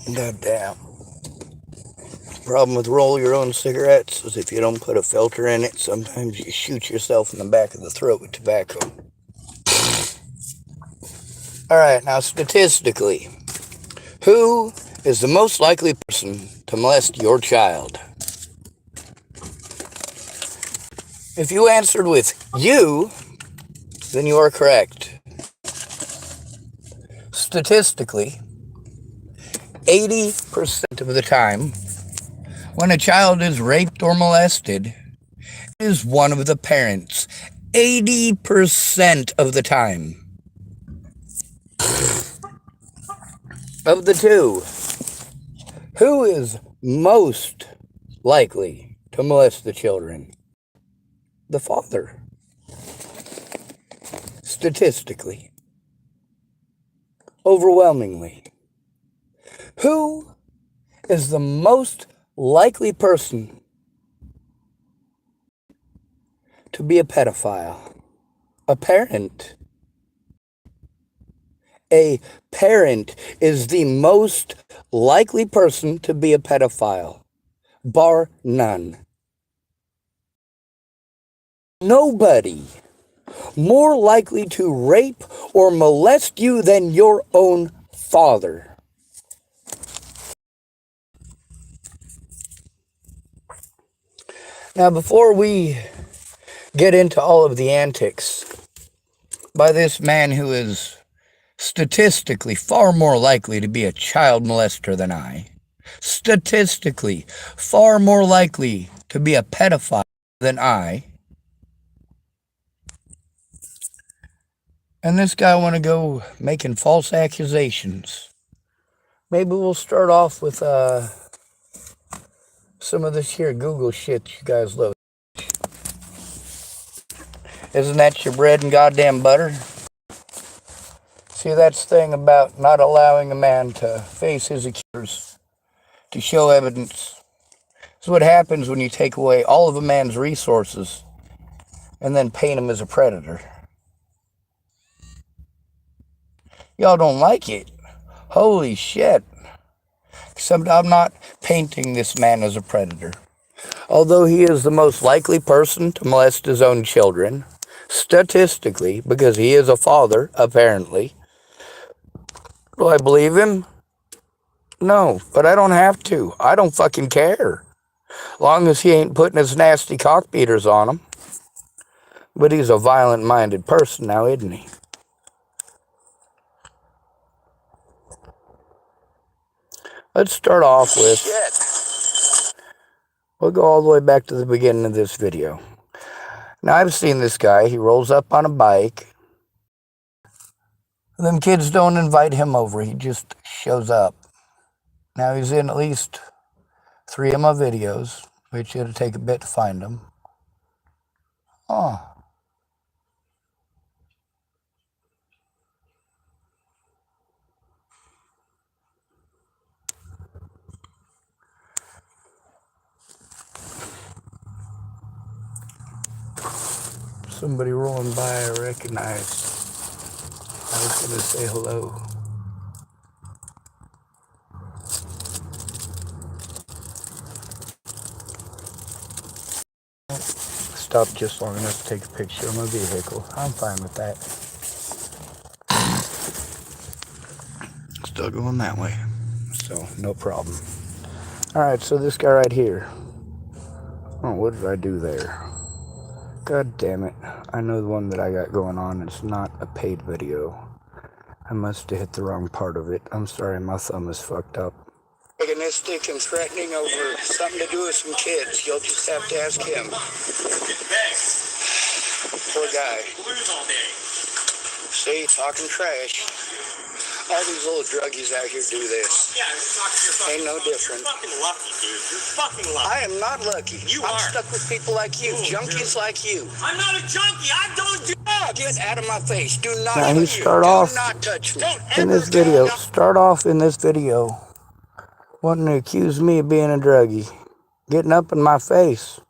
Goddamn. Problem with roll your own cigarettes is if you don't put a filter in it, sometimes you shoot yourself in the back of the throat with tobacco. Alright, now statistically, who is the most likely person to molest your child? If you answered with you, then you are correct. Statistically, 80% of the time, when a child is raped or molested, it is one of the parents. 80% of the time. Of the two, who is most likely to molest the children? The father. Statistically. Overwhelmingly. Who is the most likely person to be a pedophile? A parent. A parent is the most likely person to be a pedophile, bar none. Nobody more likely to rape or molest you than your own father. Now, before we get into all of the antics by this man who is statistically far more likely to be a child molester than I, statistically far more likely to be a pedophile than I, and this guy want to go making false accusations. Maybe we'll start off with some of this here Google shit you guys love. Isn't that your bread and goddamn butter? See, that's the thing about not allowing a man to face his accusers, to show evidence. This is what happens when you take away all of a man's resources and then paint him as a predator. Y'all don't like it. Holy shit. Except I'm not painting this man as a predator. Although he is the most likely person to molest his own children, statistically, because he is a father, apparently. Do I believe him? No, but I don't have to. I don't fucking care. Long as he ain't putting his nasty cock beaters on him. But he's a violent-minded person now, isn't he? Let's start off with... We'll go all the way back to the beginning of this video. Now, I've seen this guy. He rolls up on a bike. Them kids don't invite him over. He just shows up. Now, he's in at least 3 of my videos, which it'll take a bit to find him. Oh. Somebody rolling by I recognize. I was going to say hello. Stop just long enough to take a picture of my vehicle. I'm fine with that. Still going that way. So, no problem. Alright, so this guy right here. Oh, what did I do there? God damn it. I know the one that I got going on. It's not a paid video. I must have hit the wrong part of it. I'm sorry, my thumb is fucked up. Antagonistic and threatening over something to do with some kids. You'll just have to ask him. Poor guy. See, talking trash. All these little druggies out here do this. Ain't no different. You're fucking lucky, dude. You're fucking lucky. I am not lucky. I'm stuck with people like you, junkies like you. I'm not a junkie. I don't do drugs. Get out of my face. Do not touch me. Do not touch me. In this video, start off in this video wanting to accuse me of being a druggie. Getting up in my face.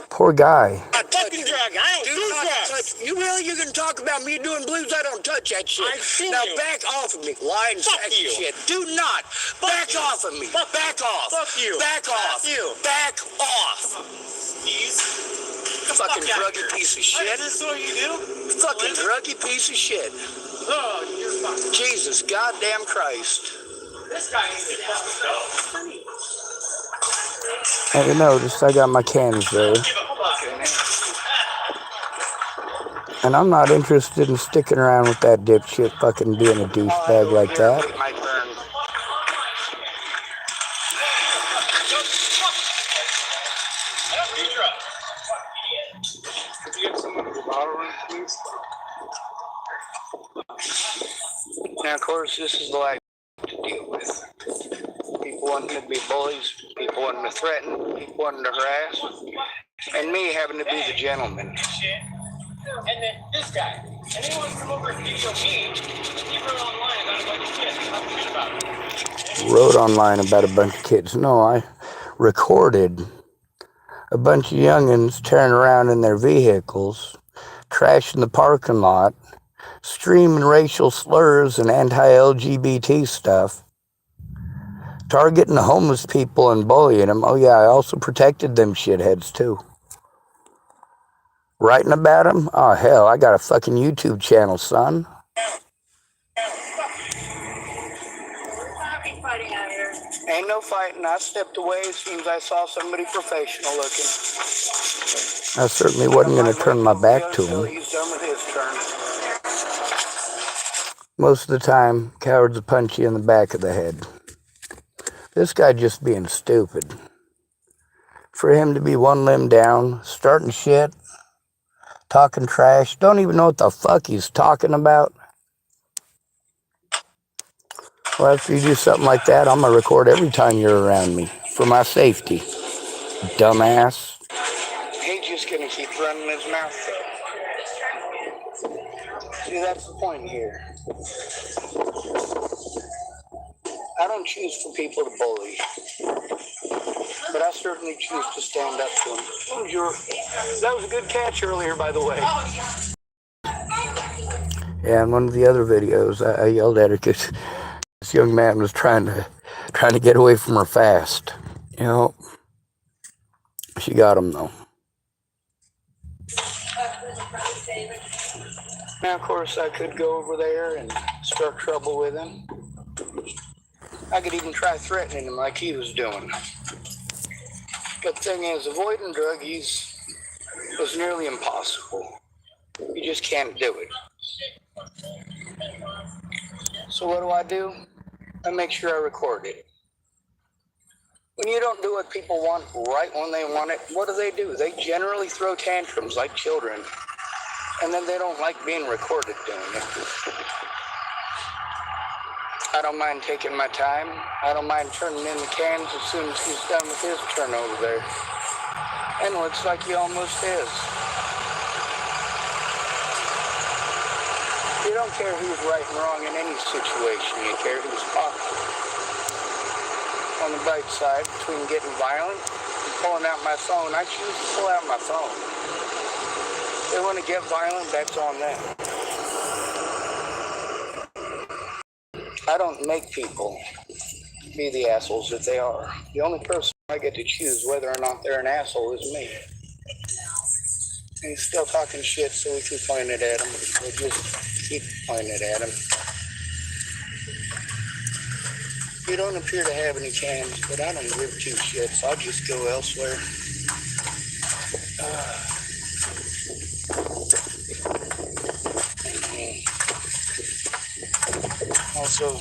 Poor guy. Fucking drug. I don't do drugs. You can talk about me doing blues? I don't touch that shit. I've seen now you. back off of me. Lying sack you. shit. Do not. Back off of me. Back off. Fuck you. Back off. You. Back off. Please. Fucking druggy piece of shit. Is this what you do? Fucking druggy piece of shit. Oh, you're fucking. Jesus goddamn Christ. This guy needs to go. Hey, you notice I got my cans there. And I'm not interested in sticking around with that dipshit fucking being a douchebag like that. Could you get someone to the bottle room, please? Now, of course, this is the life to deal with. People wanting to be bullies, people wanting to threaten, people wanting to harass, and me having to be the gentleman. And then this guy. And he wants to come over and video me. He wrote online about a bunch of kids. Talk shit about it. Wrote online about a bunch of kids. No, I recorded a bunch of youngins tearing around in their vehicles, trashing the parking lot, streaming racial slurs and anti-LGBT stuff, targeting the homeless people and bullying them. Oh yeah, I also protected them shitheads too. Writing about them? Oh hell, I got a fucking YouTube channel, son. Ain't no fighting. I stepped away as soon as I saw somebody professional looking. I certainly wasn't going to turn my back to him. He's done with his turn. Most of the time, cowards will punch you in the back of the head. This guy just being stupid. For him to be one limb down, starting shit, talking trash, don't even know what the fuck he's talking about. Well, after you do something like that, I'm going to record every time you're around me for my safety. Dumbass. He's just going to keep running his mouth, though. See, that's the point here. I don't choose for people to bully, but I certainly choose to stand up to them. That was a good catch earlier, by the way. Yeah, in one of the other videos, I yelled at her because this young man was trying to get away from her fast. You know, she got him though. Now, of course, I could go over there and start trouble with him. I could even try threatening him like he was doing. But the thing is, avoiding druggies was nearly impossible. You just can't do it. So what do? I make sure I record it. When you don't do what people want right when they want it, what do? They generally throw tantrums like children. And then they don't like being recorded doing it. I don't mind taking my time. I don't mind turning in the cans as soon as he's done with his turn over there. And looks like he almost is. You don't care who's right and wrong in any situation. You care who's popular. On the bright side, between getting violent and pulling out my phone, I choose to pull out my phone. If they want to get violent, that's on them. I don't make people be the assholes that they are. The only person I get to choose whether or not they're an asshole is me. And he's still talking shit, so we can point it at him. We'll just keep pointing it at him. You don't appear to have any cans, but I don't give two shits. I'll just go elsewhere. Also,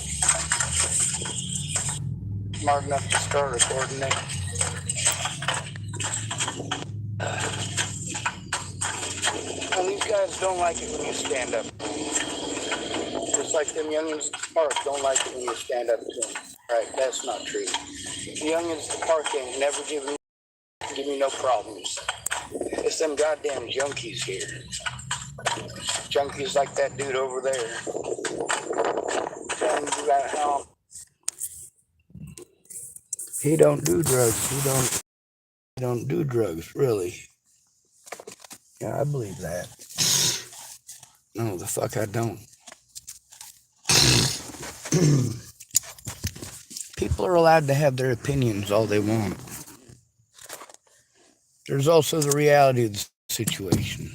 smart enough to start recording it. Well, these guys don't like it when you stand up. Just like them youngins at the park don't like it when you stand up to them. Right, that's not true. The youngins at the park ain't never give me no problems. It's them goddamn junkies here. Junkies like that dude over there. Telling you about how he don't do drugs. He don't do drugs, really. Yeah, I believe that. No, the fuck I don't. People are allowed to have their opinions all they want. There's also the reality of the situation.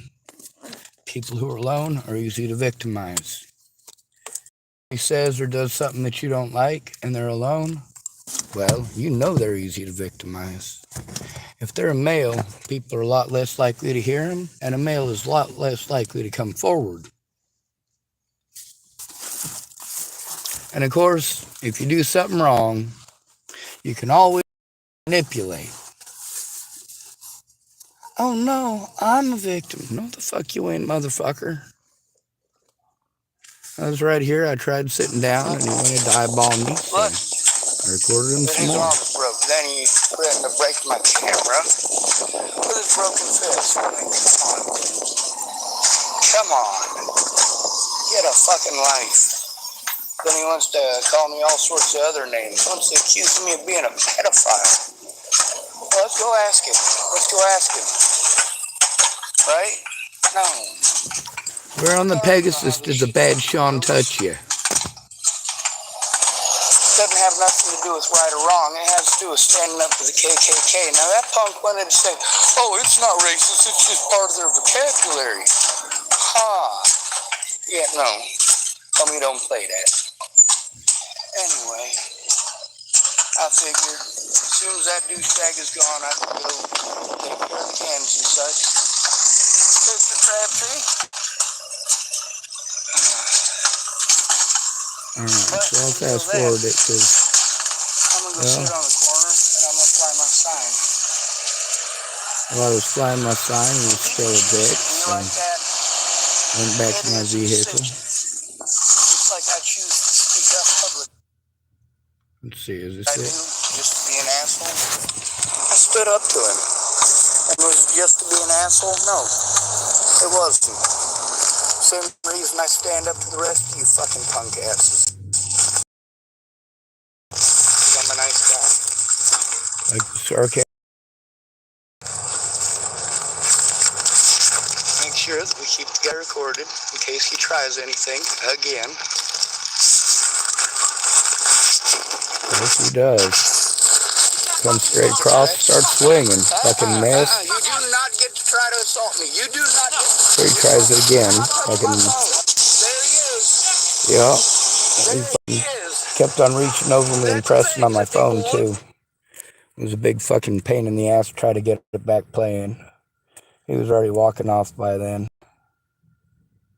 People who are alone are easy to victimize. He says or does something that you don't like and they're alone, well, you know they're easy to victimize. If they're a male, people are a lot less likely to hear him, and a male is a lot less likely to come forward. And of course, if you do something wrong, you can always manipulate. Oh no, I'm a victim. No, the fuck you ain't, motherfucker. I was right here. I tried sitting down, and he wanted to eyeball me, so I recorded him some more. His arm broke. Then he threatened to break my camera with his broken fist. Come on. Get a fucking life. Then he wants to call me all sorts of other names. He wants to accuse me of being a pedophile. Well, let's go ask him. Right? No. Where on the Pegasus did the bad Sean touch you? Doesn't have nothing to do with right or wrong. It has to do with standing up to the KKK. Now that punk wanted to say, oh, it's not racist, it's just part of their vocabulary. Yeah, no. Tell me don't play that. Anyway, I figure as soon as that douchebag is gone, I can go take care of the cans and such. Mr. Crabtree? Alright, so I'll fast forward it because, I'm going to go sit on the corner and I'm going to fly my sign. While I was flying my sign, he was still a dick, so I went back to my vehicle. It's like I choose to speak up public. Let's see, is this I it? do, just to be an asshole. I stood up to him. And was it just to be an asshole? No, it wasn't. Same reason I stand up to the rest of you fucking punk asses. I'm a nice guy. Like sarcasm. Make sure that we keep the guy recorded in case he tries anything again. Yes, he does. Come straight across, start swinging. Fucking mess. You do not get to try to assault me. You do not get to... So he tries it again. Fucking... There he is. Yeah. He Kept on reaching over me and pressing on my phone, too. It was a big fucking pain in the ass to try to get it back playing. He was already walking off by then.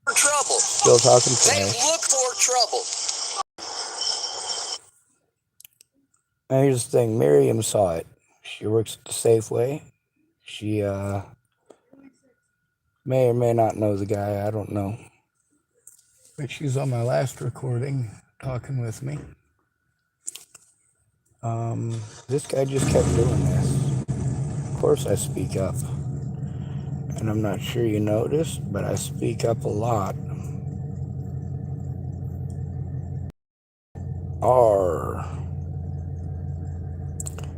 For trouble. Still talking They trash. look for trouble. Now here's the thing, Miriam saw it. She works at the Safeway. She may or may not know the guy, I don't know. But she's on my last recording, talking with me. This guy just kept doing this. Of course I speak up. And I'm not sure you noticed, but I speak up a lot.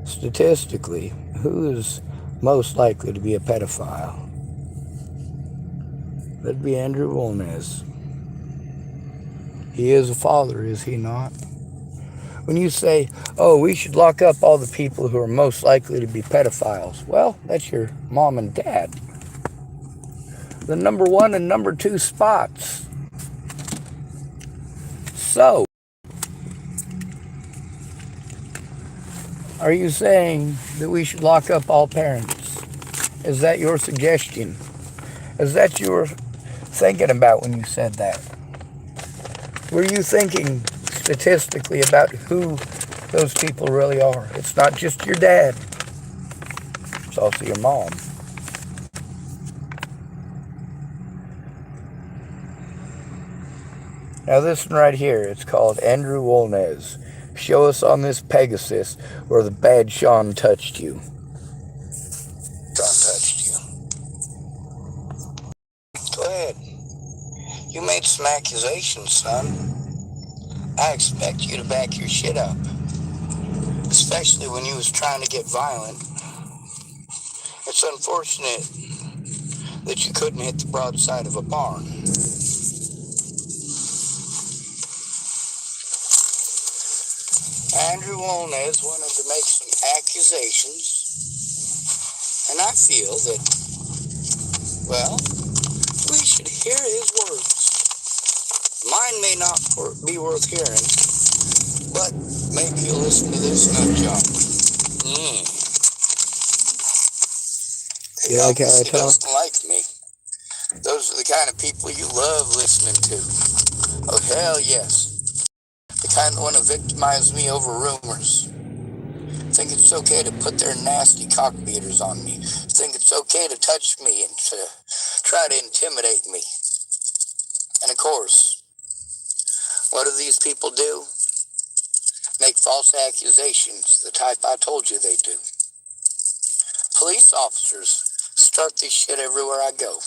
Statistically, who is most likely to be a pedophile? That'd be Andrew Wolnez. He is a father, is he not? When you say, oh, we should lock up all the people who are most likely to be pedophiles, well, that's your mom and dad. The number 1 and number 2 spots. So, are you saying that we should lock up all parents? Is that your suggestion? Is that you were thinking about when you said that? Were you thinking statistically about who those people really are? It's not just your dad. It's also your mom. Now this one right here, it's called Andrew Wolnez. Show us on this Pegasus where the bad Sean touched you. Sean touched you. Go ahead. You made some accusations, son. I expect you to back your shit up. Especially when you was trying to get violent. It's unfortunate that you couldn't hit the broadside of a barn. Andrew Wolnez wanted to make some accusations, and I feel that, well, we should hear his words. Mine may not be worth hearing, but maybe you'll listen to this nut job. He obviously doesn't like me. Those are the kind of people you love listening to. Oh, hell yes. The kind that want to victimize me over rumors. Think it's okay to put their nasty cock beaters on me. Think it's okay to touch me and to try to intimidate me. And of course, what do these people do? Make false accusations, the type I told you they do. Police officers start this shit everywhere I go.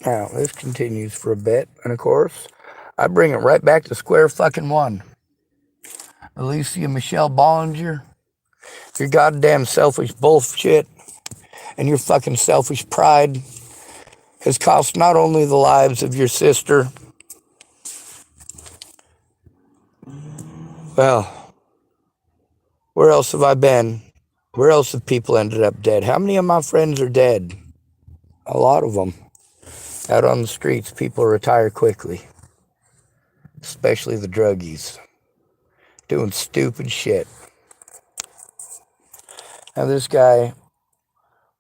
Now, this continues for a bit, and of course, I bring it right back to square fucking one. Alicia Michelle Bollinger, your goddamn selfish bullshit and your fucking selfish pride has cost not only the lives of your sister, well, where else have I been? Where else have people ended up dead? How many of my friends are dead? A lot of them. Out on the streets, people retire quickly. Especially the druggies. Doing stupid shit. Now this guy,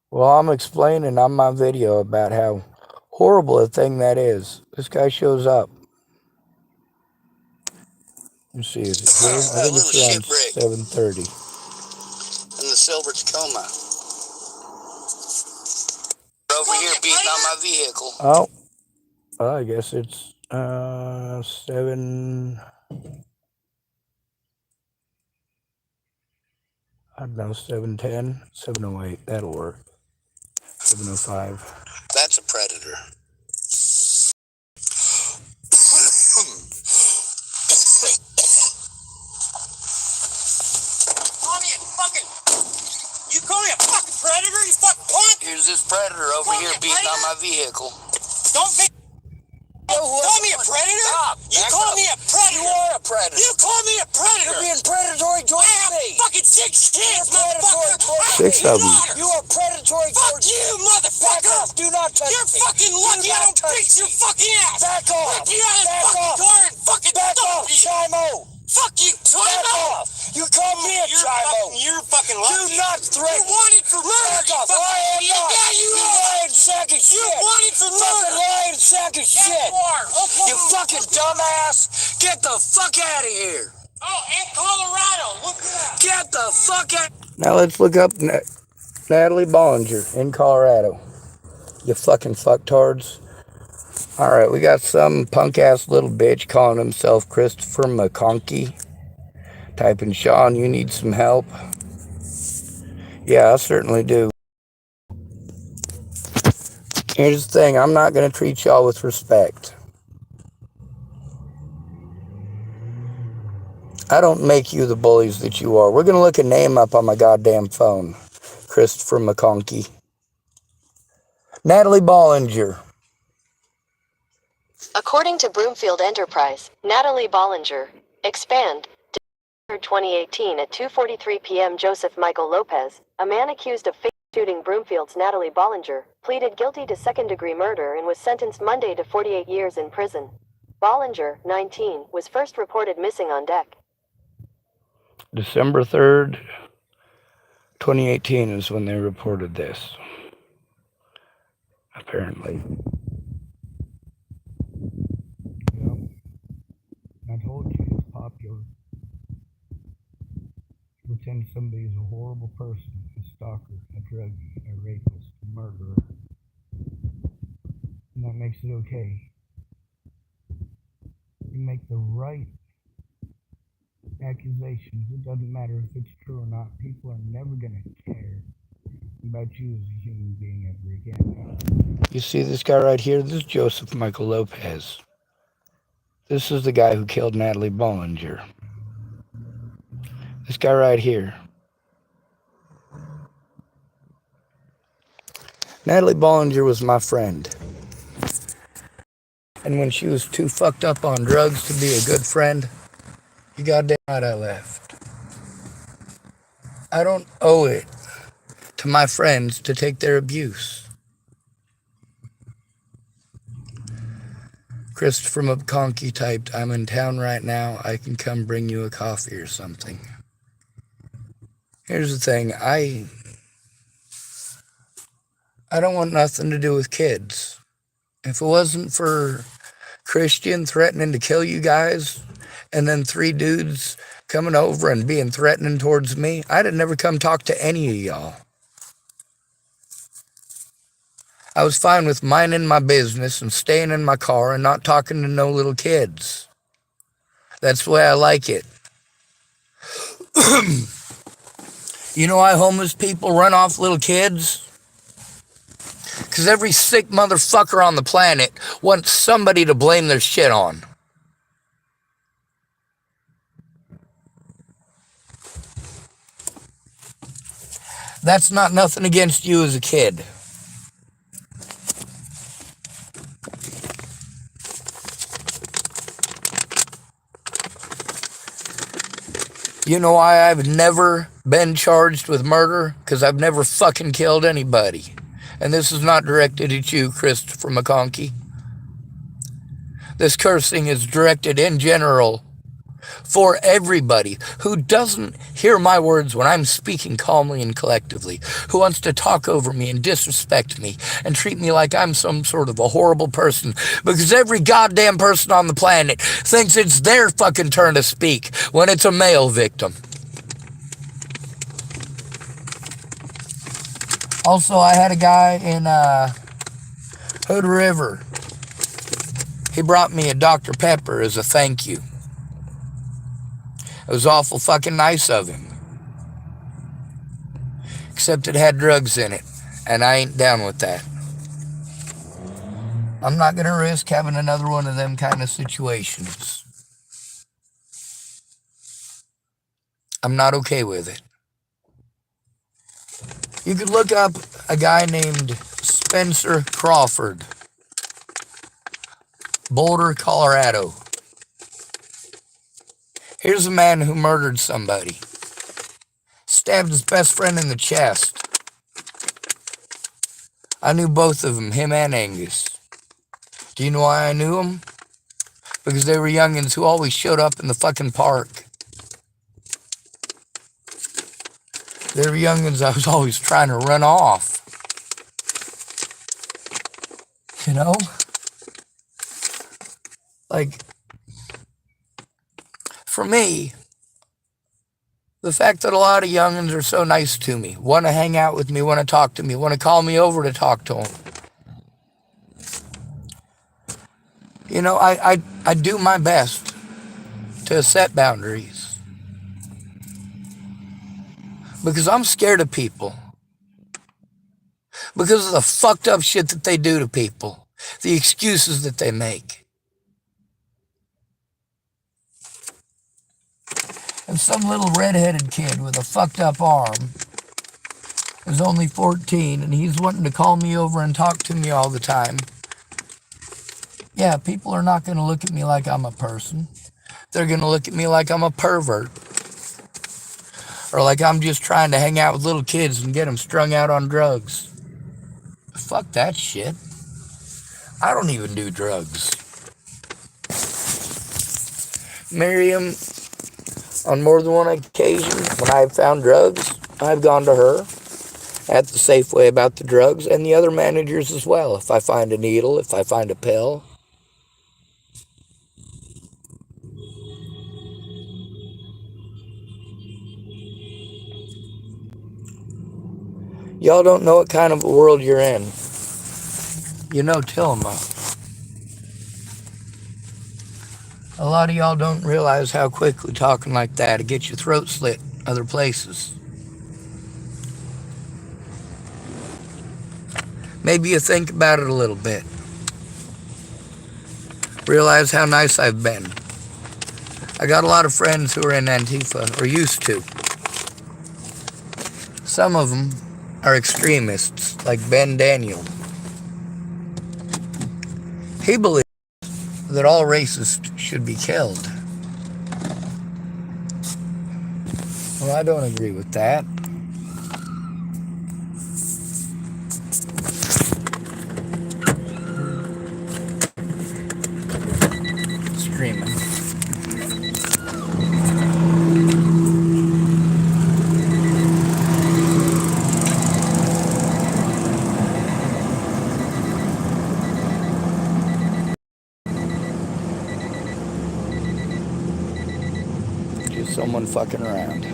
well, I'm explaining on my video about how horrible a thing that is. This guy shows up. Let's see, is it here? I think it's around 7:30. In the silver Tacoma. Over here beating on my vehicle. Oh, well, I guess it's 7. I don't know, 7:10, 7:08. That'll work. 7:05. That's a predator. You call me a fucking predator, you fucking punk? Here's this predator over here beating on my vehicle. Call me a predator? Stop. You call me a predator? You are a predator. You call me a predator? You're being predatory towards me. I have fucking 6 kids, motherfucker. 6 of them. You are predatory towards me. Fuck you, motherfucker. Back off. Do not touch me. You're fucking lucky I don't beat your fucking ass. Back off. Get out of the fucking car and fucking back off, Chimo. Fuck you, Chimo. You call me a Chimo. You're fucking lucky. Do not threaten. You're wanted for murder. Back off. I am not. Yeah, you are. Lying sack of shit. You're wanted for murder. Lying sack of shit. Yeah, you are. Okay. You fucking dumbass. Get the fuck out of here. Oh, in Colorado. Look at that. Get the fuck out. Now let's look up Natalie Bollinger in Colorado. You fucking fucktards. Alright, we got some punk-ass little bitch calling himself Christopher McConkie. Typing, Sean, you need some help? Yeah, I certainly do. Here's the thing, I'm not going to treat y'all with respect. I don't make you the bullies that you are. We're going to look a name up on my goddamn phone. Christopher McConkie. Natalie Bollinger. According to Broomfield Enterprise, Natalie Bollinger, expand, December 2018 at 2:43 p.m. Joseph Michael Lopez, a man accused of shooting Broomfield's Natalie Bollinger, pleaded guilty to second-degree murder and was sentenced Monday to 48 years in prison. Bollinger, 19, was first reported missing on deck. December 3rd, 2018 is when they reported this. Apparently. Yep. I told you it's popular. Pretend somebody is a horrible person, a stalker, a druggie, a rapist, a murderer. And that makes it okay. You make the right accusations. It doesn't matter if it's true or not. People are never going to care about you as a human being ever again. You see this guy right here? This is Joseph Michael Lopez. This is the guy who killed Natalie Bollinger. This guy right here. Natalie Bollinger was my friend. And when she was too fucked up on drugs to be a good friend, you goddamn right I left. I don't owe it to my friends to take their abuse. Christopher McConkey typed, I'm in town right now. I can come bring you a coffee or something. Here's the thing. I don't want nothing to do with kids. If it wasn't for Christian threatening to kill you guys, and then 3 dudes coming over and being threatening towards me, I'd have never come talk to any of y'all. I was fine with minding my business and staying in my car and not talking to no little kids. That's the way I like it. You know why homeless people run off little kids? Because every sick motherfucker on the planet wants somebody to blame their shit on. That's not nothing against you as a kid. You know why I've never been charged with murder? Because I've never fucking killed anybody. And this is not directed at you, Christopher McConkey. This cursing is directed in general for everybody who doesn't hear my words when I'm speaking calmly and collectively, who wants to talk over me and disrespect me and treat me like I'm some sort of a horrible person, because every goddamn person on the planet thinks it's their fucking turn to speak when it's a male victim. Also, I had a guy in Hood River. He brought me a Dr. Pepper as a thank you. It was awful fucking nice of him. Except it had drugs in it, and I ain't down with that. I'm not going to risk having another one of them kind of situations. I'm not okay with it. You could look up a guy named Spencer Crawford, Boulder, Colorado. Here's a man who murdered somebody. Stabbed his best friend in the chest. I knew both of them, him and Angus. Do you know why I knew them? Because they were youngins who always showed up in the fucking park. They were youngins I was always trying to run off. You know? Like, for me, the fact that a lot of youngins are so nice to me, want to hang out with me, want to talk to me, want to call me over to talk to them. You know, I do my best to set boundaries. Because I'm scared of people. Because of the fucked up shit that they do to people. The excuses that they make. And some little redheaded kid with a fucked up arm is only 14 and he's wanting to call me over and talk to me all the time. Yeah, people are not going to look at me like I'm a person. They're going to look at me like I'm a pervert. Or like I'm just trying to hang out with little kids and get them strung out on drugs. Fuck that shit. I don't even do drugs. Miriam, on more than one occasion, when I've found drugs, I've gone to her at the Safeway about the drugs, and the other managers as well. If I find a needle, if I find a pill. Y'all don't know what kind of a world you're in. You know Tillamook. A lot of y'all don't realize how quickly talking like that, it gets your throat slit other places. Maybe you think about it a little bit. Realize how nice I've been. I got a lot of friends who are in Antifa, or used to. Some of them are extremists, like Ben Daniel. He believes that all racists should be killed. Well, I don't agree with that. Screaming. Just someone fucking around.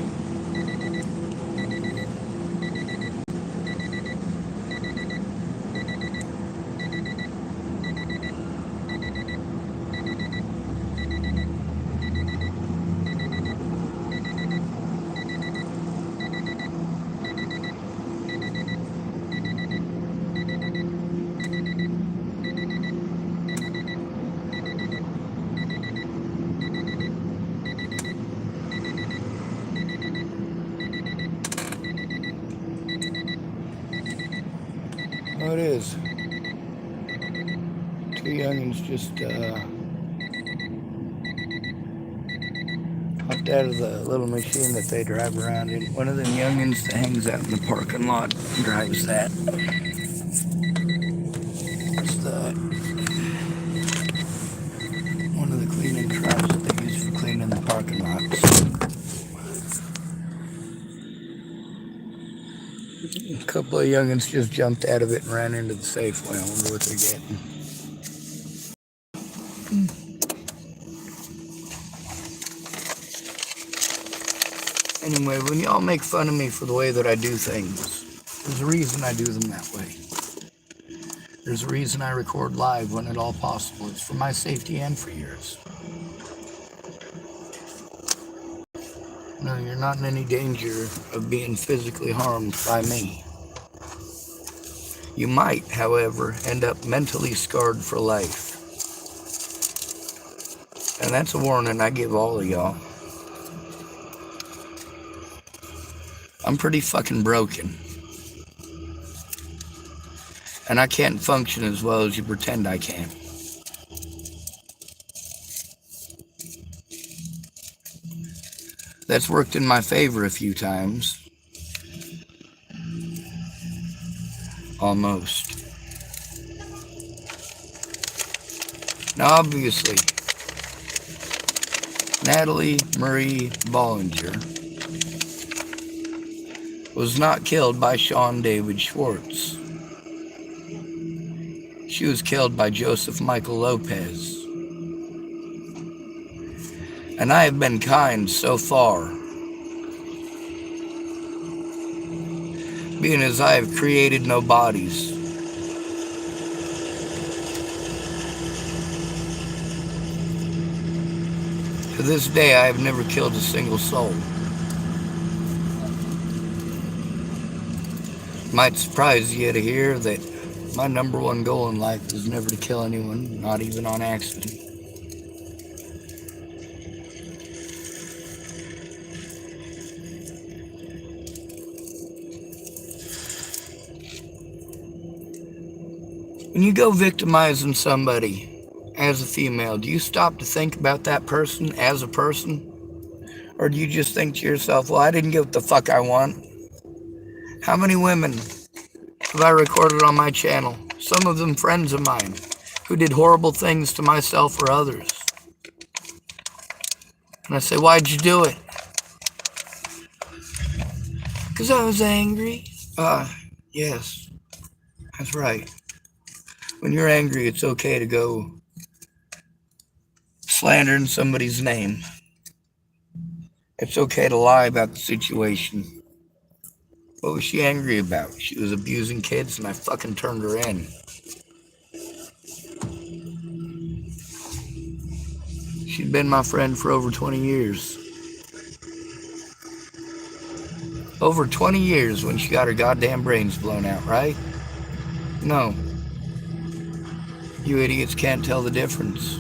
Oh, it is. Two youngins just hopped out of the little machine that they drive around in. One of them youngins that hangs out in the parking lot drives that. It's one of the cleaning trucks that they use for cleaning the parking lots. A couple of youngins just jumped out of it and ran into the Safeway. I wonder what they're getting. Anyway, when y'all make fun of me for the way that I do things, there's a reason I do them that way. There's a reason I record live when at all possible. It's for my safety and for yours. No, you're not in any danger of being physically harmed by me. You might, however, end up mentally scarred for life. And that's a warning I give all of y'all. I'm pretty fucking broken. And I can't function as well as you pretend I can. That's worked in my favor a few times. Almost. Now, obviously, Natalie Marie Bollinger was not killed by Sean David Schwartz. She was killed by Joseph Michael Lopez. And I have been kind so far, being as I have created no bodies. To this day, I have never killed a single soul. Might surprise you to hear that my number one goal in life is never to kill anyone, not even on accident. When you go victimizing somebody as a female, do you stop to think about that person as a person? Or do you just think to yourself, well, I didn't get what the fuck I want? How many women have I recorded on my channel? Some of them friends of mine who did horrible things to myself or others. And I say, why'd you do it? Because I was angry. Yes, that's right. When you're angry, it's okay to go slandering somebody's name. It's okay to lie about the situation. What was she angry about? She was abusing kids and I fucking turned her in. She'd been my friend for over 20 years. Over 20 years when she got her goddamn brains blown out, right? No. You idiots can't tell the difference.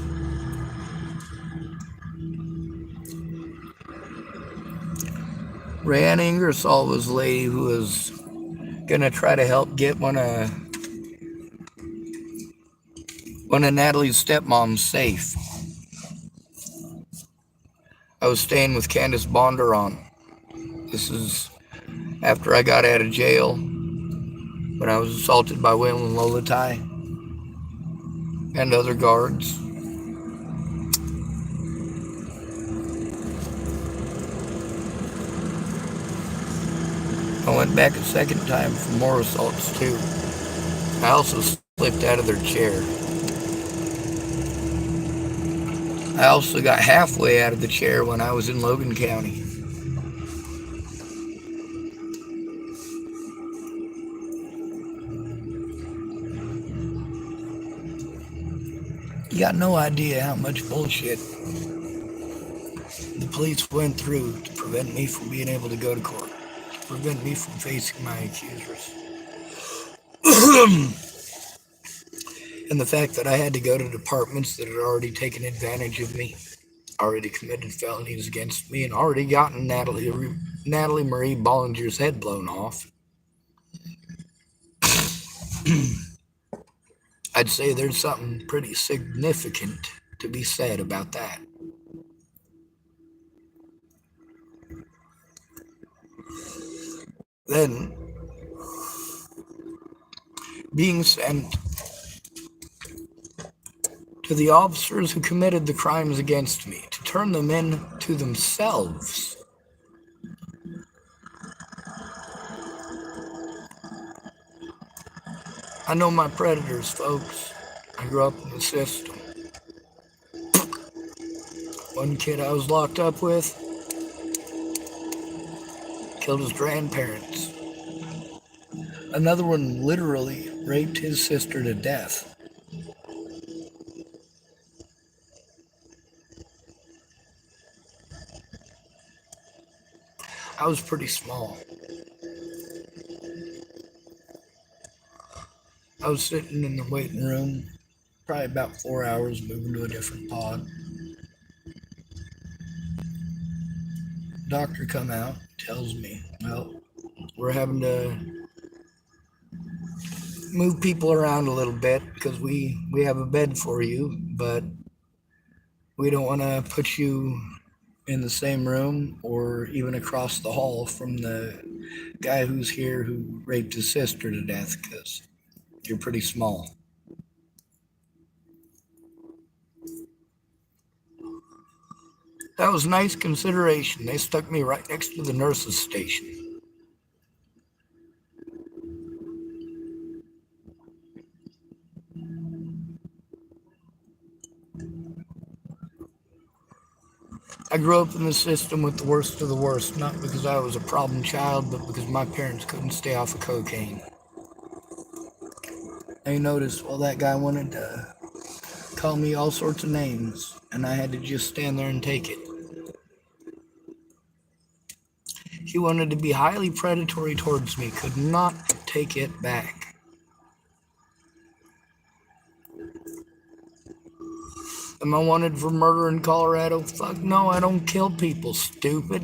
Rayanne Ingersoll was a lady who was gonna try to help get one of One of Natalie's stepmom's safe. I was staying with Candace Bonderon. This is after I got out of jail when I was assaulted by Will and Lola Ty and other guards. I went back a second time for more assaults too. I also slipped out of their chair. I also got halfway out of the chair when I was in Logan County. You got no idea how much bullshit the police went through to prevent me from being able to go to court, to prevent me from facing my accusers. And the fact that I had to go to departments that had already taken advantage of me, already committed felonies against me, and already gotten Natalie Marie Bollinger's head blown off. I'd say there's something pretty significant to be said about that. Then, being sent to the officers who committed the crimes against me, to turn them in to themselves. I know my predators, folks. I grew up in the system. One kid I was locked up with killed his grandparents. Another one literally raped his sister to death. I was pretty small. I was sitting in the waiting room, probably about 4 hours, moving to a different pod. Doctor come out, tells me, well, we're having to move people around a little bit because we have a bed for you, but we don't want to put you in the same room or even across the hall from the guy who's here who raped his sister to death because you're pretty small. That was nice consideration. They stuck me right next to the nurse's station. I grew up in the system with the worst of the worst, not because I was a problem child, but because my parents couldn't stay off of cocaine. They noticed, well, that guy wanted to call me all sorts of names, and I had to just stand there and take it. He wanted to be highly predatory towards me, could not take it back. Am I wanted for murder in Colorado? Fuck no, I don't kill people, stupid.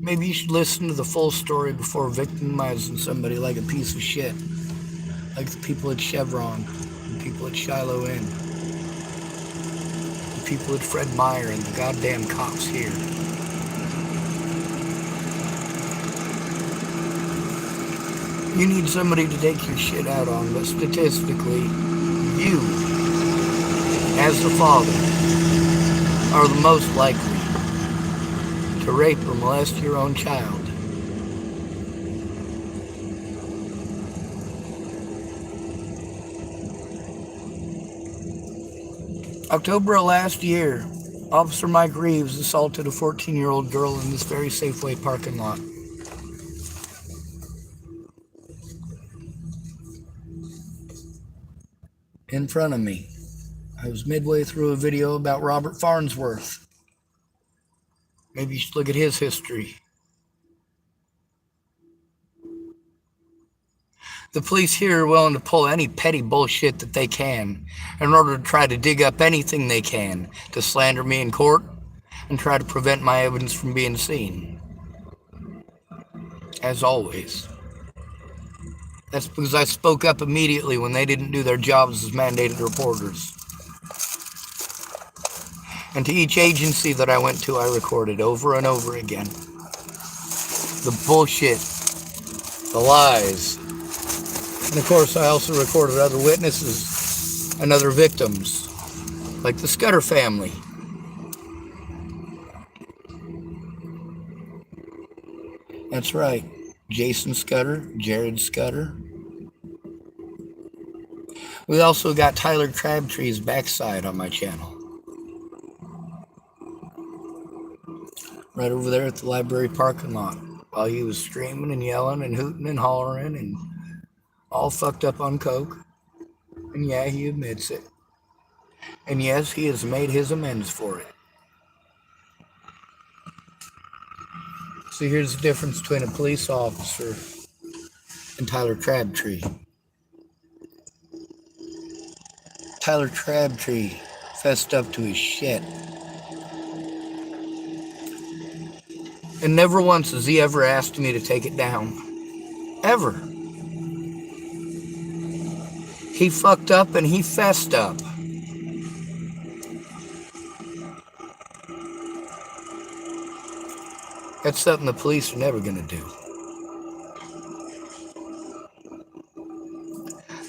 Maybe you should listen to the full story before victimizing somebody like a piece of shit. Like the people at Chevron, the people at Shiloh Inn, the people at Fred Meyer, and the goddamn cops here. You need somebody to take your shit out on, but statistically, you, as the father, are the most likely to rape or molest your own child. October of last year, Officer Mike Reeves assaulted a 14-year-old girl in this very Safeway parking lot. In front of me. I was midway through a video about Robert Farnsworth. Maybe you should look at his history. The police here are willing to pull any petty bullshit that they can in order to try to dig up anything they can to slander me in court and try to prevent my evidence from being seen. As always. That's because I spoke up immediately when they didn't do their jobs as mandated reporters. And to each agency that I went to, I recorded over and over again. The bullshit, the lies. And of course, I also recorded other witnesses and other victims, like the Scudder family. That's right. Jason Scudder, Jared Scudder. We also got Tyler Crabtree's backside on my channel. Right over there at the library parking lot. While he was screaming and yelling and hooting and hollering and all fucked up on coke. And yeah, he admits it. And yes, he has made his amends for it. So here's the difference between a police officer and Tyler Crabtree. Tyler Crabtree fessed up to his shit. And never once has he ever asked me to take it down. Ever. He fucked up and he fessed up. That's something the police are never going to do.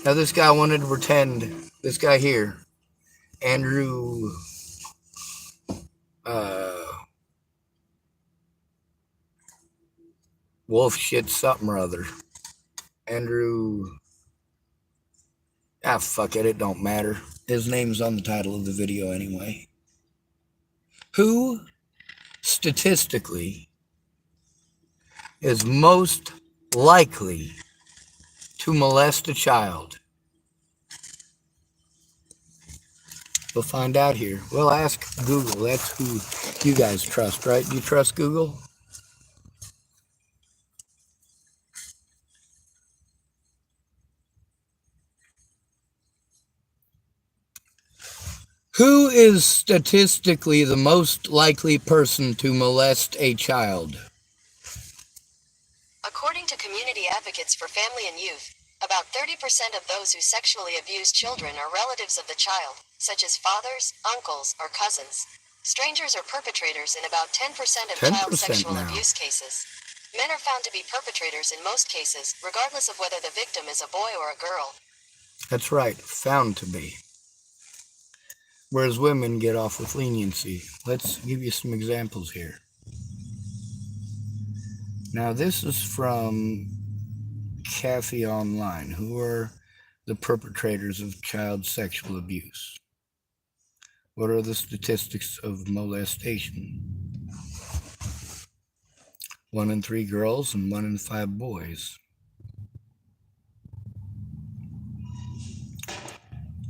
Now this guy wanted to pretend, this guy here, Andrew, Wolf shit something or other. Andrew, fuck it don't matter. His name's on the title of the video anyway. Who, statistically, is most likely to molest a child? We'll find out here. We'll ask Google. That's who you guys trust, right? Do you trust Google? Who is statistically the most likely person to molest a child? According to Community Advocates for Family and Youth, about 30% of those who sexually abuse children are relatives of the child, such as fathers, uncles, or cousins. Strangers are perpetrators in about 10% of 10% child sexual now. abuse cases. Men are found to be perpetrators in most cases, regardless of whether the victim is a boy or a girl. That's right, found to be. Whereas women get off with leniency. Let's give you some examples here. Now this is from Cafe Online. Who are the perpetrators of child sexual abuse? What are the statistics of molestation? 1 in 3 girls and 1 in 5 boys.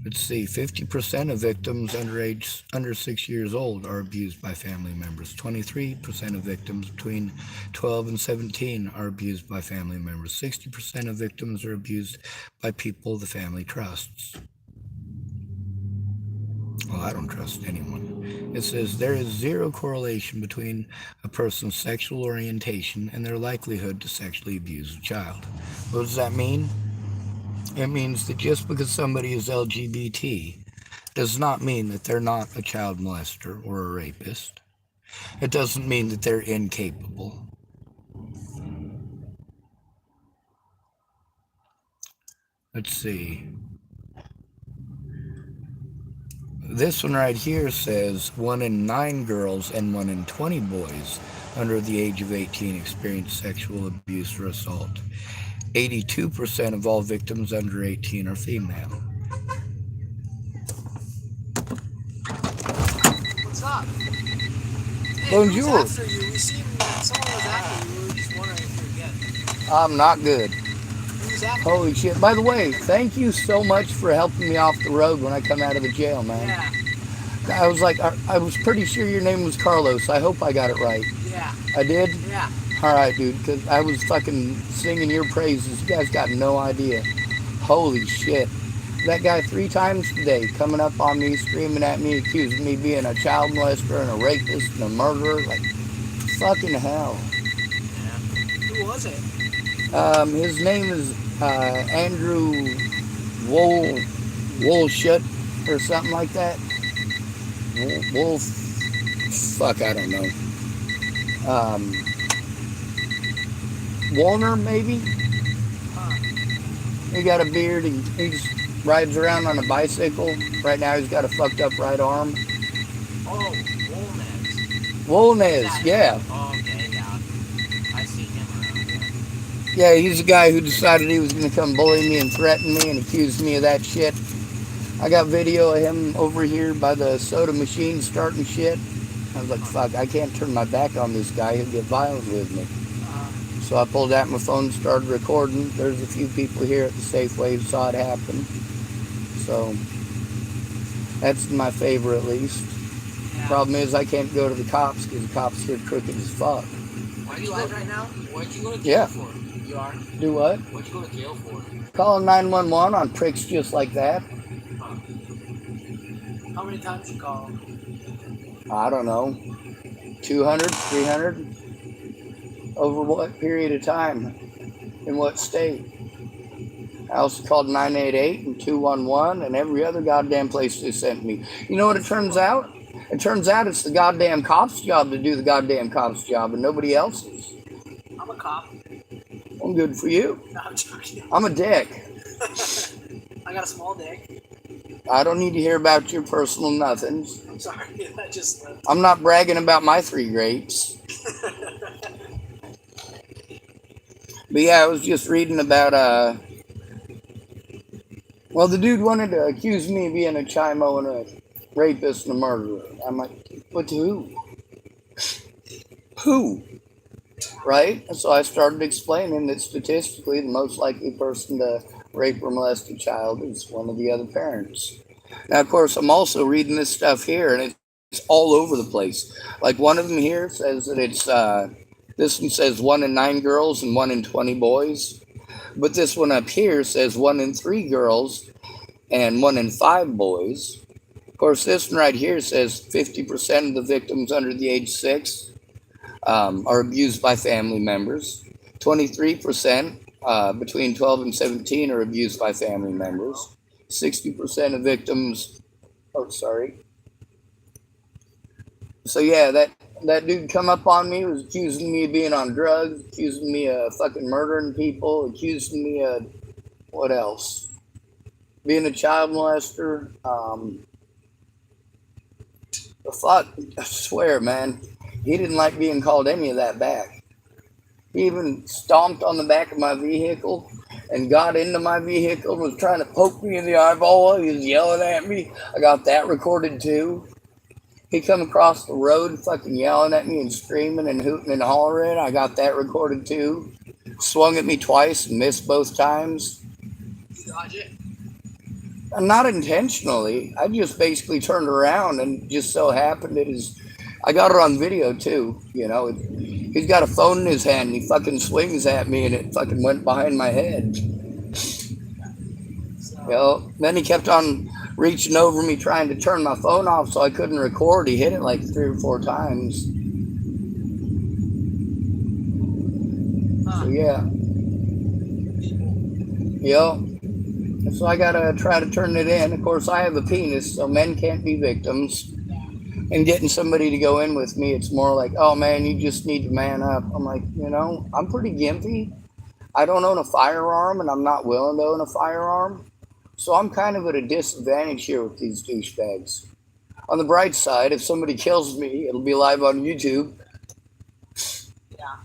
Let's see, 50% of victims under 6 years old are abused by family members. 23% of victims between 12 and 17 are abused by family members. 60% of victims are abused by people the family trusts. Well, I don't trust anyone. It says there is zero correlation between a person's sexual orientation and their likelihood to sexually abuse a child. What does that mean? It means that just because somebody is LGBT does not mean that they're not a child molester or a rapist. It doesn't mean that they're incapable. Let's see. This one right here says 1 in 9 girls and 1 in 20 boys under the age of 18 experience sexual abuse or assault. 82% of all victims under 18 are female. What's up? Hey, Bonjour. who's after you? We seen that someone was after you. We were just wondering if you're good. I'm not good. Who's after you? Holy shit. By the way, thank you so much for helping me off the road when I come out of the jail, man. Yeah. I was like, I was pretty sure your name was Carlos. I hope I got it right. Yeah. I did? Yeah. All right, dude, because I was fucking singing your praises. You guys got no idea. Holy shit. That guy 3 times today coming up on me, screaming at me, accusing me of being a child molester and a rapist and a murderer. Like, fucking hell. Yeah. Who was it? His name is Andrew Wool Woolshut or something like that. Wolf. Fuck, I don't know. Um, Wolner, maybe? Huh. He got a beard. He rides around on a bicycle. Right now, he's got a fucked up right arm. Oh, wolnez. Wolnez, yeah. Oh, okay, yeah. I see him around. Yeah, he's the guy who decided he was going to come bully me and threaten me and accuse me of that shit. I got video of him over here by the soda machine starting shit. I was like, fuck, I can't turn my back on this guy. He'll get violent with me. So I pulled out my phone and started recording. There's a few people here at the Safeway who saw it happen. So that's my favor, at least. Yeah. Problem is, I can't go to the cops because the cops here crooked as fuck. Where are you at right now? What'd you go to jail Yeah. for? You are? Do what? What'd you go to jail for? Calling 911 on pricks just like that. Huh. How many times you call? I don't know. 200, 300? Over what period of time? In what state? I also called 988 and 211 and every other goddamn place they sent me. You know what it turns out? It turns out it's the goddamn cop's job to do the goddamn cop's job and nobody else's. I'm a cop. Well, good for you. No, I'm joking. I'm a dick. I got a small dick. I don't need to hear about your personal nothings. I'm sorry, that just slipped. I'm not bragging about my 3 grapes. But yeah, I was just reading about, well, the dude wanted to accuse me of being a chimo and a rapist and a murderer. I'm like, but who? Who? Right? And so I started explaining that statistically the most likely person to rape or molest a child is one of the other parents. Now, of course, I'm also reading this stuff here, and it's all over the place. Like one of them here says that it's, this one says 1 in 9 girls and 1 in 20 boys. But this one up here says 1 in 3 girls and 1 in 5 boys. Of course, this one right here says 50% of the victims under the age 6 are abused by family members. 23% between 12 and 17 are abused by family members. 60% of victims, So yeah, that dude come up on me, was accusing me of being on drugs, accusing me of fucking murdering people, accusing me of, what else? Being a child molester. The fuck, I swear, man, he didn't like being called any of that back. He even stomped on the back of my vehicle and got into my vehicle and was trying to poke me in the eyeball while he was yelling at me. I got that recorded too. He come across the road fucking yelling at me and screaming and hooting and hollering. I got that recorded too. Swung at me twice and missed both times. You dodge it? Not intentionally. I just basically turned around and just so happened I got it on video too. You know, he's got a phone in his hand and he fucking swings at me and it fucking went behind my head. Then he kept on reaching over me trying to turn my phone off so I couldn't record. He hit it like 3 or 4 times. So yeah. So I gotta try to turn it in. Of course, I have a penis, so men can't be victims. And getting somebody to go in with me, it's more like, oh man, you just need to man up. I'm like, I'm pretty gimpy. I don't own a firearm, and I'm not willing to own a firearm. So I'm kind of at a disadvantage here with these douchebags. On the bright side, if somebody kills me, it'll be live on YouTube. Yeah.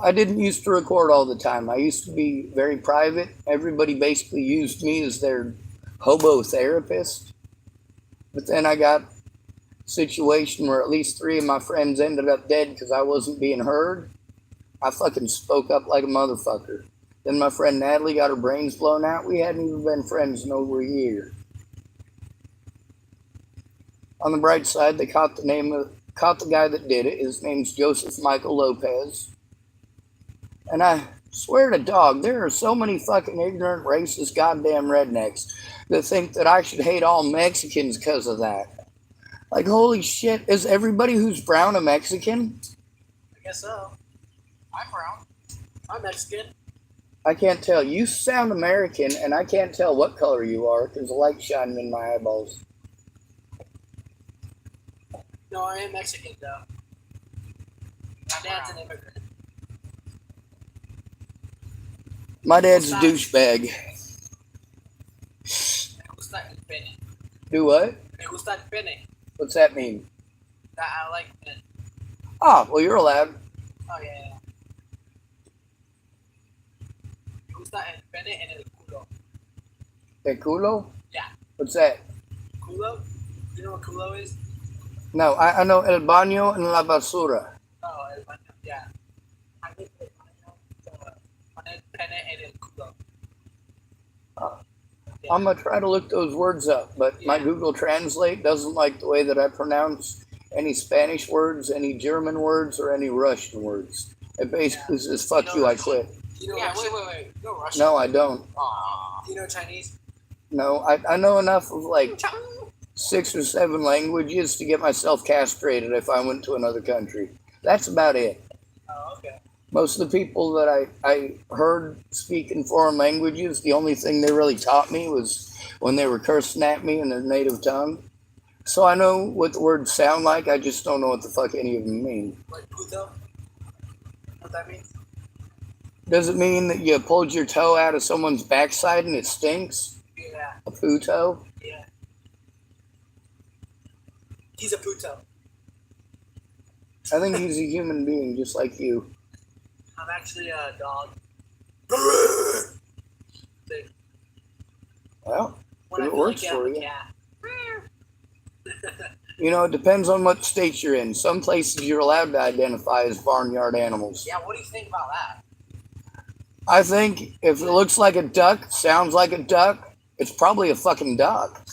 I didn't used to record all the time. I used to be very private. Everybody basically used me as their hobo therapist. But then I got a situation where at least 3 of my friends ended up dead because I wasn't being heard. I fucking spoke up like a motherfucker. Then my friend Natalie got her brains blown out. We hadn't even been friends in over a year. On the bright side, they caught the guy that did it. His name's Joseph Michael Lopez. And I swear to dog, there are so many fucking ignorant, racist, goddamn rednecks that think that I should hate all Mexicans because of that. Like, holy shit, is everybody who's brown a Mexican? I guess so. I'm brown. I'm Mexican. I can't tell. You sound American, and I can't tell what color you are because the light's shining in my eyeballs. No, I am Mexican though. My dad's an immigrant. My dad's a douchebag. Me gusta el pene. Do what? Me gusta el pene. What's that mean? That I like pene. Ah, well, you're allowed. Oh yeah. Me gusta el pene en el culo. El culo? Yeah. What's that? Culo? You know what culo is? No, I know el baño en la basura. Oh, el baño. Yeah. I think el baño con el pene en el culo. Yeah. I'm going to try to look those words up, but my Google Translate doesn't like the way that I pronounce any Spanish words, any German words, or any Russian words. It basically says, fuck you, I quit. You know Russian? Wait. You know Russian? No, I don't. Aww. You know Chinese? No, I know enough of like 6 or 7 languages to get myself castrated if I went to another country. That's about it. Oh, okay. Most of the people that I heard speak in foreign languages, the only thing they really taught me was when they were cursing at me in their native tongue. So I know what the words sound like, I just don't know what the fuck any of them mean. Like puto? What that means? Does it mean that you pulled your toe out of someone's backside and it stinks? Yeah. A puto? Yeah. He's a puto. I think he's a human being just like you. I'm actually a dog. Well, When if I it feel works like for I'm a you. cat. You know, it depends on what state you're in. Some places you're allowed to identify as barnyard animals. Yeah, what do you think about that? I think if it looks like a duck, sounds like a duck, it's probably a fucking duck.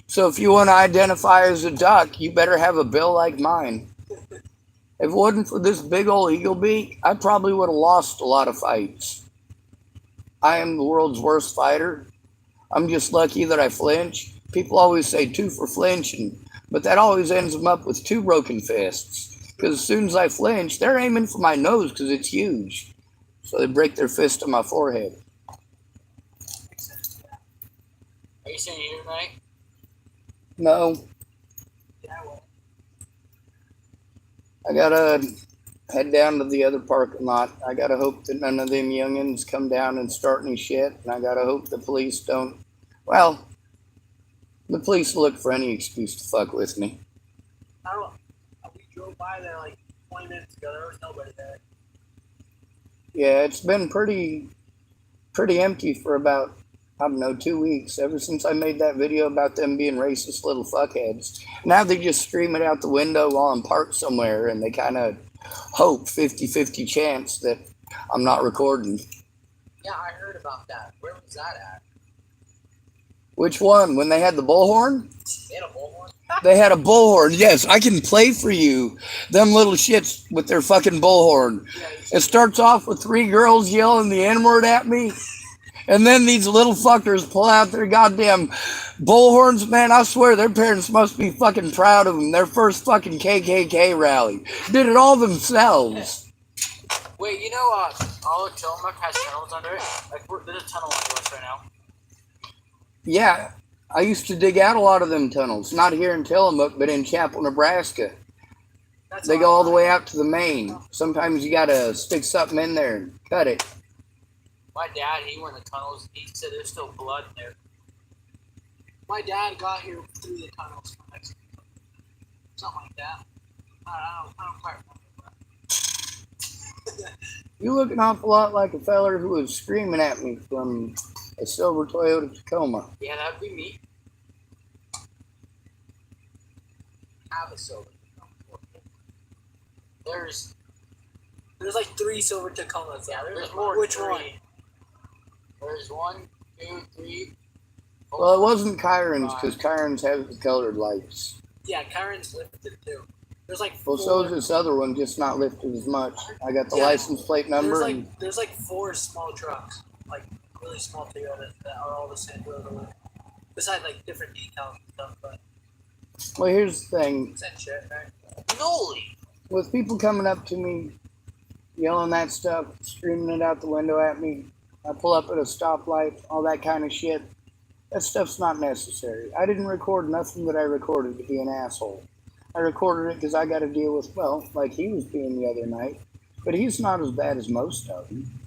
So if you want to identify as a duck, you better have a bill like mine. If it wasn't for this big old eagle beak, I probably would have lost a lot of fights. I am the world's worst fighter. I'm just lucky that I flinch. People always say 2 for flinching, but that always ends them up with 2 broken fists. Because as soon as I flinch, they're aiming for my nose because it's huge. So they break their fist on my forehead. Makes sense, yeah. Are you staying here tonight? No, Yeah, well. I gotta head down to the other parking lot. I gotta hope that none of them youngins come down and start any shit. And I gotta hope the police don't. Well, the police look for any excuse to fuck with me. I don't know. We drove by there like 20 minutes ago. There was nobody there. Yeah, it's been pretty empty for about, I don't know, 2 weeks, ever since I made that video about them being racist little fuckheads. Now they just stream it out the window while I'm parked somewhere, and they kind of hope 50-50 chance that I'm not recording. Yeah, I heard about that. Where was that at? Which one? When they had the bullhorn? They had a bullhorn? They had a bullhorn. Yes, I can play for you. Them little shits with their fucking bullhorn. Yeah, It starts off with 3 girls yelling the N-word at me. And then these little fuckers pull out their goddamn bullhorns. Man, I swear their parents must be fucking proud of them. Their first fucking KKK rally. Did it all themselves. Wait, you know, all of Tillamook has tunnels under it? Like, there's a tunnel under us right now. Yeah, I used to dig out a lot of them tunnels. Not here in Tillamook, but in Chapel, Nebraska. That's They go all the way out to the main. Sometimes you gotta stick something in there and cut it. My dad, he went in the tunnels. He said there's still blood in there. My dad got here through the tunnels from Mexico. Something like that. I don't quite remember. You look an awful lot like a feller who was screaming at me from a silver Toyota Tacoma. Yeah, that'd be me. Have a silver Tacoma. There's like 3 silver Tacomas. Yeah, there's more. Which one? There's 1, 2, 3. Well, it wasn't Kyron's because Kyron's has the colored lights. Yeah, Kyron's lifted too. There's like 4. Well, so is this other one, just not lifted as much. I got the license plate number. There's like 4 small trucks, like really small Toyotas that are all the same road. Besides like different decals and stuff, but Well, here's the thing. same shit, right? Noli. With people coming up to me yelling that stuff, screaming it out the window at me. I pull up at a stoplight, all that kind of shit. That stuff's not necessary. I didn't record nothing that I recorded to be an asshole. I recorded it because I got to deal with, well, like he was being the other night. But he's not as bad as most of them.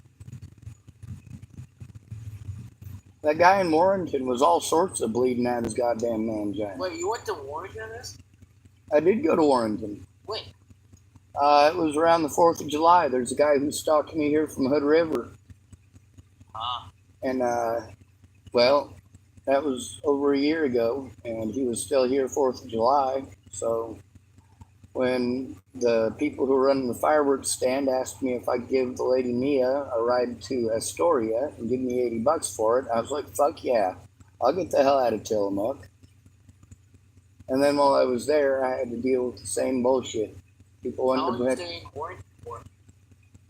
That guy in Warrington was all sorts of bleeding out his goddamn mangina. Wait, you went to Warrington on this? I did go to Warrington. Wait. It was around the 4th of July. There's a guy who stalked me here from Hood River. And, well, that was over a year ago, and he was still here 4th of July. So when the people who were running the fireworks stand asked me if I'd give the lady Mia a ride to Astoria and give me $80 for it, I was like, fuck yeah, I'll get the hell out of Tillamook. And then while I was there, I had to deal with the same bullshit. People wanted How to long you staying in Warrington for?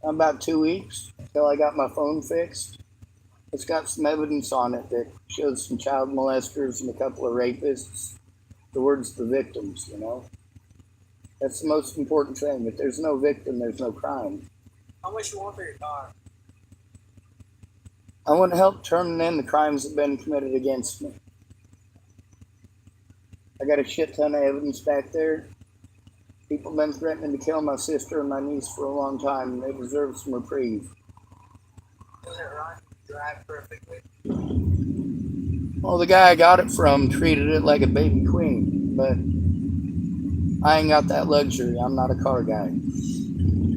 About 2 weeks until I got my phone fixed. It's got some evidence on it that shows some child molesters and a couple of rapists. The words the victims, you know. That's the most important thing. If there's no victim, there's no crime. How much you want for your car? I want to help turn in the crimes that have been committed against me. I got a shit ton of evidence back there. People have been threatening to kill my sister and my niece for a long time, and they deserve some reprieve. Does it run? Drive perfectly? Well, the guy I got it from treated it like a baby queen, but I ain't got that luxury. I'm not a car guy.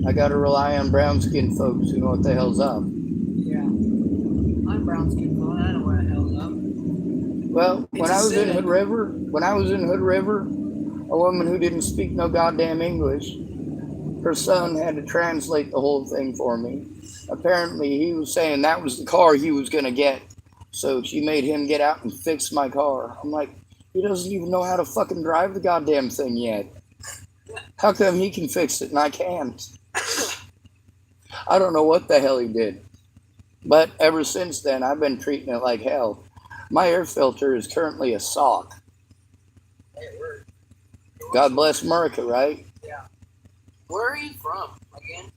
I gotta rely on brown-skinned folks who know what the hell's up. Yeah. I'm brown skin, so I know what the hell's up. Well, when I was in Hood River, a woman who didn't speak no goddamn English, her son had to translate the whole thing for me. Apparently, he was saying that was the car he was gonna get, so she made him get out and fix my car. I'm like, he doesn't even know how to fucking drive the goddamn thing yet. How come he can fix it and I can't? I don't know what the hell he did. But ever since then, I've been treating it like hell. My air filter is currently a sock. God bless America, right? Yeah. Where are you from, again?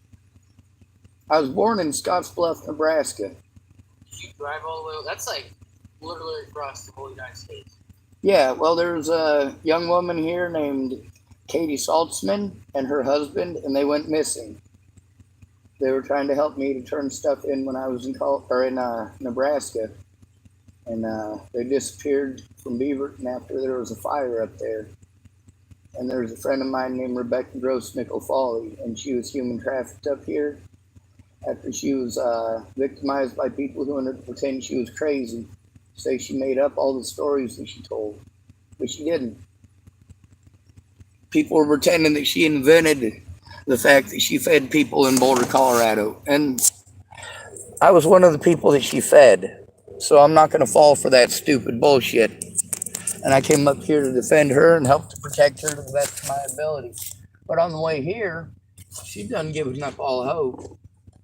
I was born in Scottsbluff, Nebraska. Did you drive all the way? That's like literally across the whole United States. Yeah, well, there's a young woman here named Katie Saltzman and her husband, and they went missing. They were trying to help me to turn stuff in when I was in Nebraska, and they disappeared from Beaverton after there was a fire up there. And there was a friend of mine named Rebecca Gross-Nickel Foley, and she was human trafficked up here after she was victimized by people who wanted to pretend she was crazy, say she made up all the stories that she told, but she didn't. People were pretending that she invented the fact that she fed people in Boulder, Colorado, and I was one of the people that she fed, so I'm not going to fall for that stupid bullshit. And I came up here to defend her and help to protect her to the best of my ability. But on the way here, she done giving up all hope.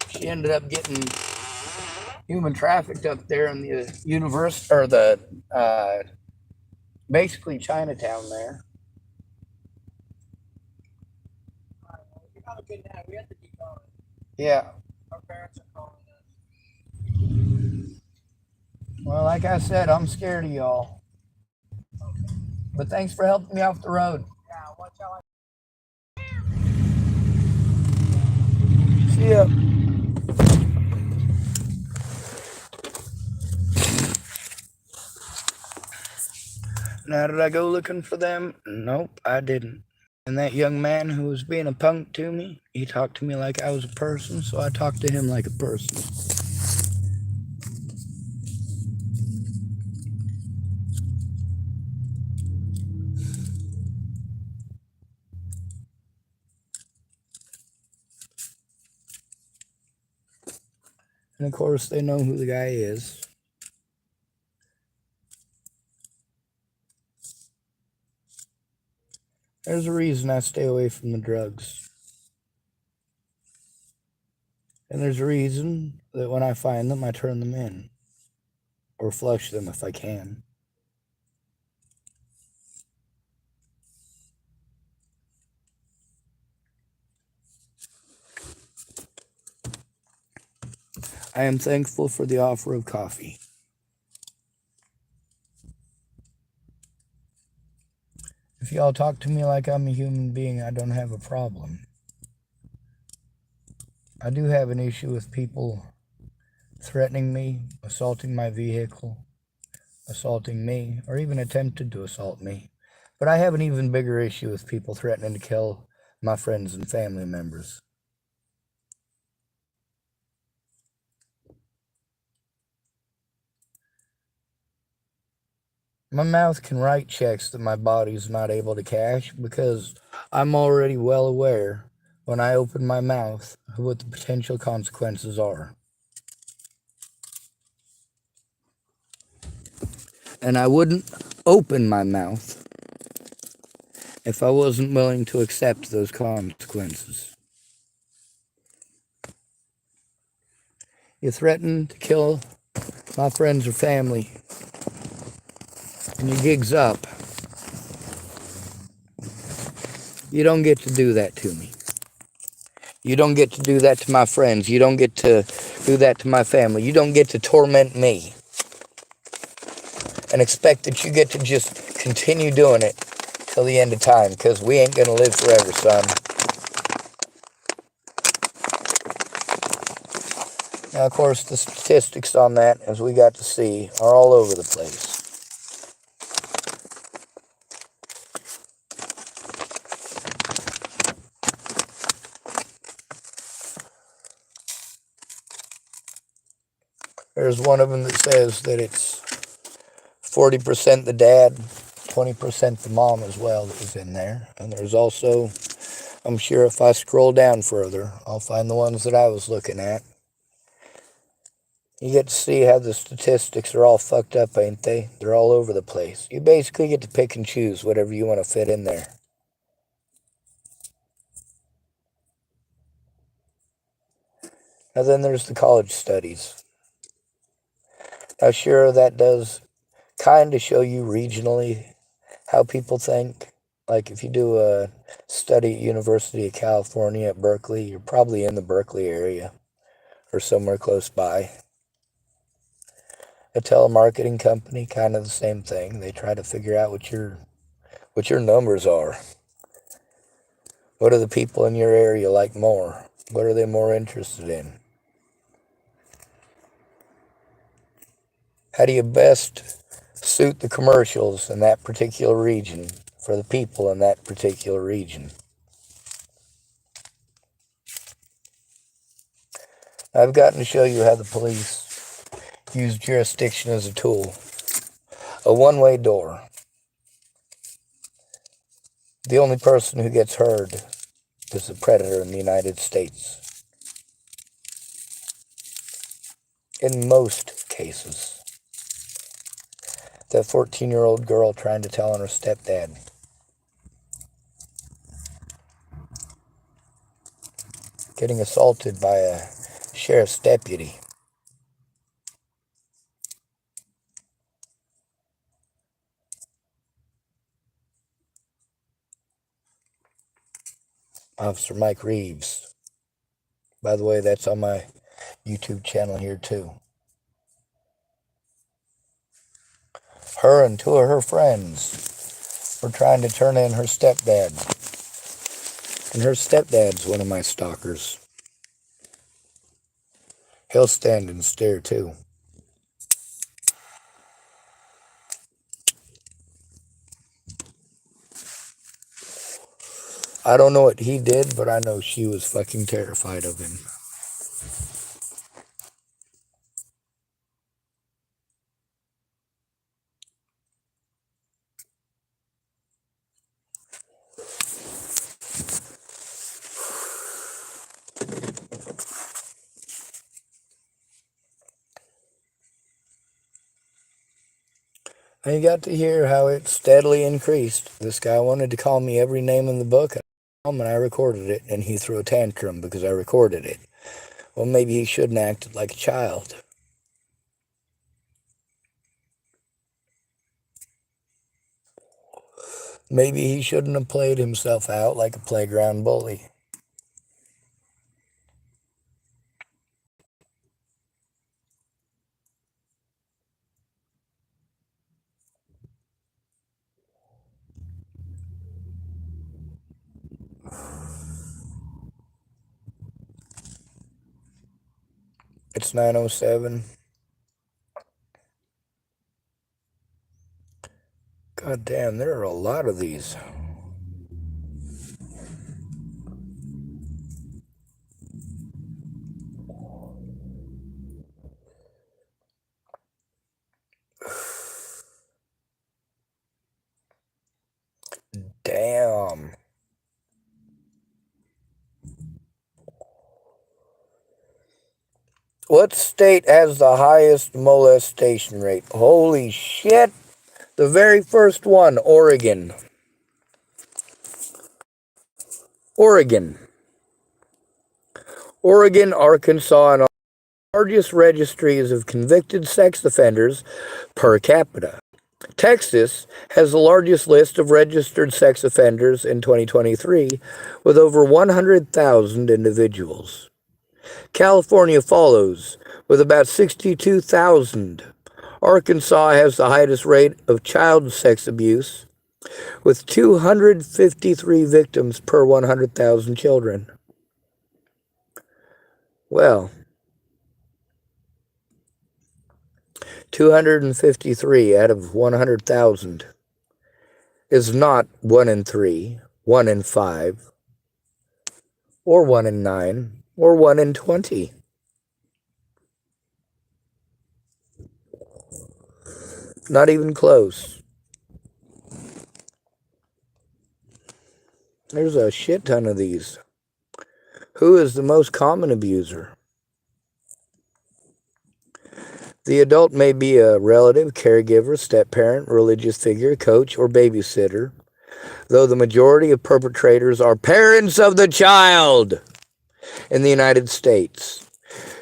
She ended up getting human trafficked up there in the university, or the basically Chinatown there. Alright, well, you have a good night. We have to keep going. Yeah. Our parents are calling us. Well, like I said, I'm scared of y'all. Okay. But thanks for helping me off the road. Yeah, watch out. See ya. Now, did I go looking for them? Nope, I didn't. And that young man who was being a punk to me, he talked to me like I was a person, so I talked to him like a person. And of course, they know who the guy is. There's a reason I stay away from the drugs. And there's a reason that when I find them, I turn them in. Or flush them if I can. I am thankful for the offer of coffee. If y'all talk to me like I'm a human being, I don't have a problem. I do have an issue with people threatening me, assaulting my vehicle, assaulting me, or even attempted to assault me. But I have an even bigger issue with people threatening to kill my friends and family members. My mouth can write checks that my body's not able to cash because I'm already well aware when I open my mouth of what the potential consequences are. And I wouldn't open my mouth if I wasn't willing to accept those consequences. You threaten to kill my friends or family, and your gig's up. You don't get to do that to me. You don't get to do that to my friends. You don't get to do that to my family. You don't get to torment me and expect that you get to just continue doing it till the end of time, because we ain't gonna live forever, son. Now, of course, the statistics on that, as we got to see, are all over the place. There's one of them that says that it's 40% the dad, 20% the mom as well that was in there. And there's also, I'm sure if I scroll down further, I'll find the ones that I was looking at. You get to see how the statistics are all fucked up, ain't they? They're all over the place. You basically get to pick and choose whatever you want to fit in there. And then there's the college studies. Now, sure, that does kind of show you regionally how people think. Like if you do a study at University of California at Berkeley, you're probably in the Berkeley area or somewhere close by. A telemarketing company, kind of the same thing. They try to figure out what your numbers are. What do the people in your area like more? What are they more interested in? How do you best suit the commercials in that particular region for the people in that particular region? I've gotten to show you how the police use jurisdiction as a tool. A one-way door. The only person who gets heard is the predator in the United States. In most cases. That 14-year-old girl trying to tell on her stepdad. Getting assaulted by a sheriff's deputy. Officer Mike Reeves. By the way, that's on my YouTube channel here too. Her and two of her friends were trying to turn in her stepdad. And her stepdad's one of my stalkers. He'll stand and stare too. I don't know what he did, but I know she was fucking terrified of him. And you got to hear how it steadily increased. This guy wanted to call me every name in the book, and I recorded it, and he threw a tantrum because I recorded it. Well, maybe he shouldn't have acted like a child. Maybe he shouldn't have played himself out like a playground bully. It's 9:07. God damn, there are a lot of these. Damn. What state has the highest molestation rate? Holy shit. The very first one, Oregon. Oregon, Arkansas, and largest registries of convicted sex offenders per capita. Texas has the largest list of registered sex offenders in 2023, with over 100,000 individuals. California follows, with about 62,000. Arkansas has the highest rate of child sex abuse, with 253 victims per 100,000 children. Well, 253 out of 100,000 is not 1 in 3, 1 in 5, or 1 in 9, or 1 in 20. Not even close. There's a shit ton of these. Who is the most common abuser? The adult may be a relative, caregiver, step-parent, religious figure, coach, or babysitter, though the majority of perpetrators are parents of the child in the United States.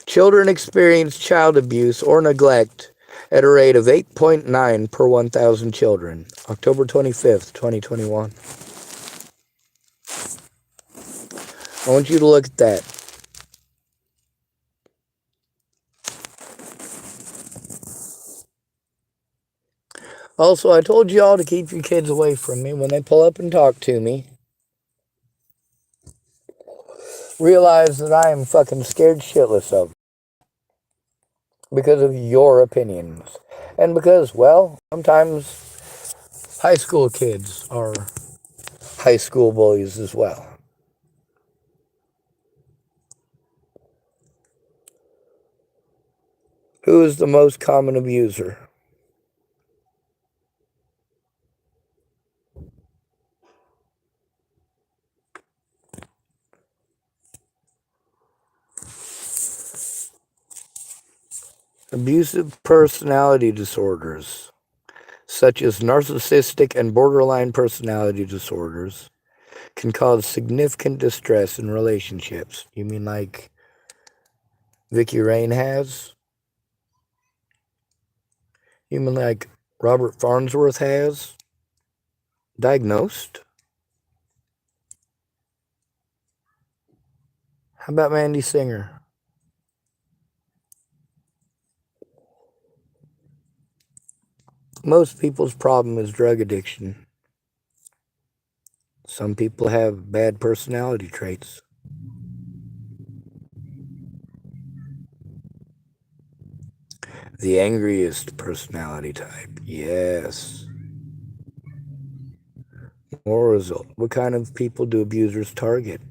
Children experience child abuse or neglect at a rate of 8.9 per 1,000 children. October 25th, 2021. I want you to look at that. Also, I told you all to keep your kids away from me when they pull up and talk to me. Realize that I am fucking scared shitless of them because of your opinions. And because, well, sometimes high school kids are high school bullies as well. Who is the most common abuser? Abusive personality disorders, such as narcissistic and borderline personality disorders, can cause significant distress in relationships. You mean like Vicky Rain has? You mean like Robert Farnsworth has? Diagnosed? How about Mandy Singer? Most people's problem is drug addiction. Some people have bad personality traits. The angriest personality type, yes. More result. What kind of people do abusers target?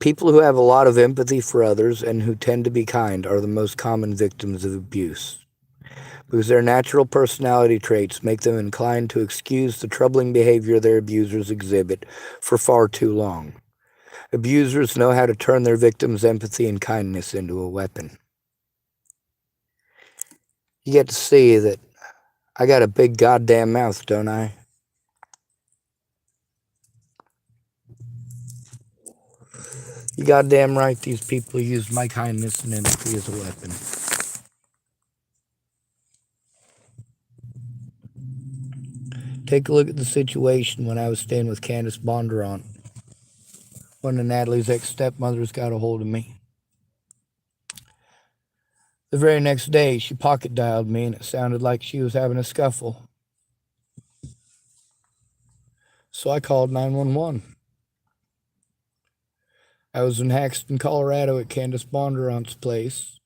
People who have a lot of empathy for others and who tend to be kind are the most common victims of abuse, because their natural personality traits make them inclined to excuse the troubling behavior their abusers exhibit for far too long. Abusers know how to turn their victims' empathy and kindness into a weapon. You get to see that I got a big goddamn mouth, don't I? You goddamn right these people use my kindness and empathy as a weapon. Take a look at the situation when I was staying with Candace Bondurant. One of Natalie's ex-stepmothers got a hold of me. The very next day, she pocket dialed me and it sounded like she was having a scuffle. So I called 911. I was in Haxton, Colorado at Candace Bondurant's place.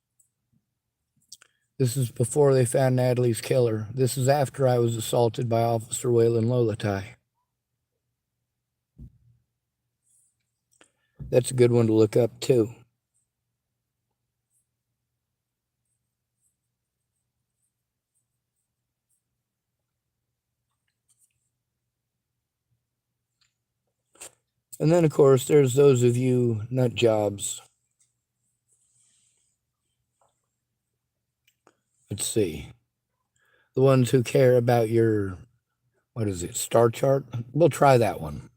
This is before they found Natalie's killer. This is after I was assaulted by Officer Waylon Lolatai. That's a good one to look up, too. And then, of course, there's those of you nut jobs. Let's see. The ones who care about your, what is it, star chart? We'll try that one.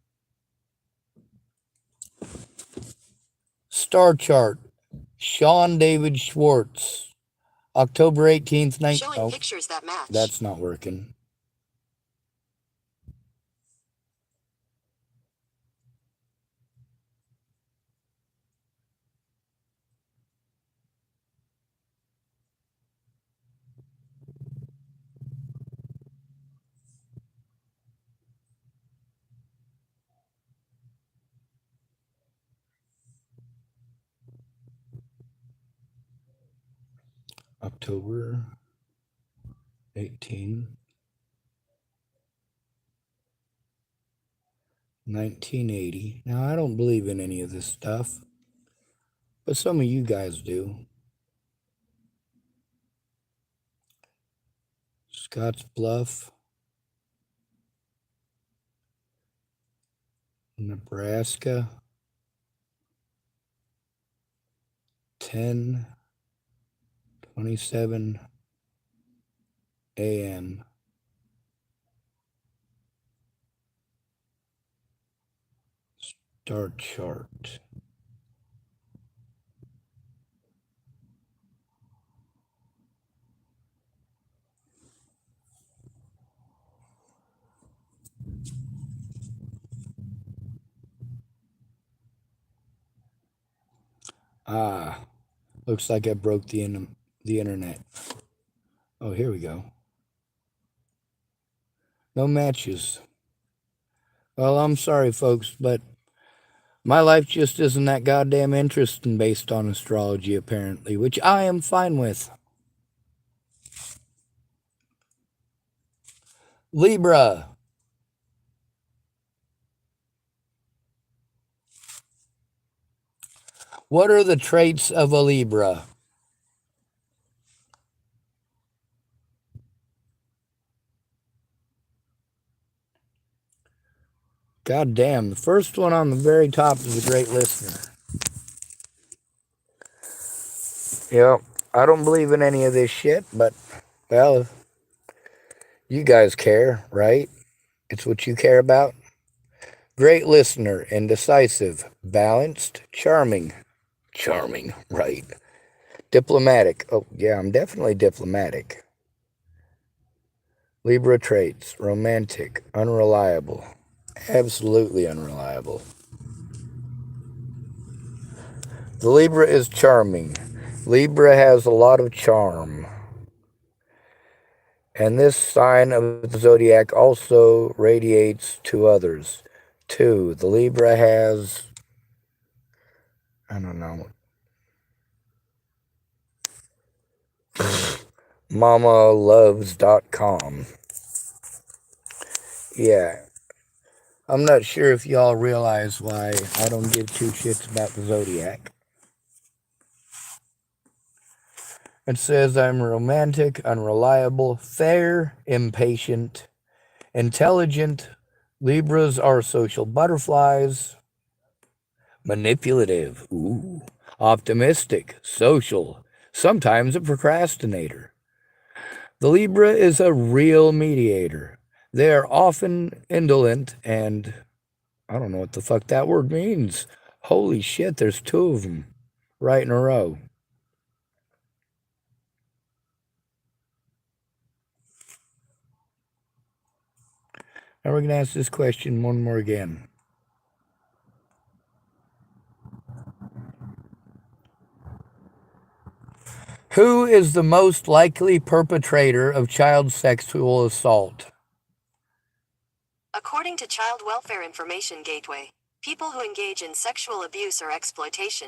Star chart. Sean David Schwartz. October 18th, Showing pictures that match. That's not working. October 18, 1980. Now, I don't believe in any of this stuff, but some of you guys do. Scotts Bluff, Nebraska, 10:27 a.m. Star chart. Looks like I broke the internet. Oh, here we go. No matches. Well, I'm sorry, folks, but my life just isn't that goddamn interesting based on astrology, apparently, which I am fine with. Libra. What are the traits of a Libra? God damn, the first one on the very top is a great listener. Yep, I don't believe in any of this shit, but, well, you guys care, right? It's what you care about. Great listener, indecisive, balanced, charming. Charming, right. Diplomatic. Oh, yeah, I'm definitely diplomatic. Libra traits, romantic, unreliable. Absolutely unreliable. The Libra is charming. Libra has a lot of charm. And this sign of the zodiac also radiates to others, too. The Libra has, I don't know, mamaloves.com. Yeah. I'm not sure if y'all realize why I don't give two shits about the zodiac. It says I'm romantic, unreliable, fair, impatient, intelligent. Libras are social butterflies. Manipulative, optimistic, social, sometimes a procrastinator. The Libra is a real mediator. They are often indolent and, I don't know what the fuck that word means. Holy shit, there's two of them right in a row. Now we're going to ask this question one more again. Who is the most likely perpetrator of child sexual assault? According to Child Welfare Information Gateway, People who engage in sexual abuse or exploitation.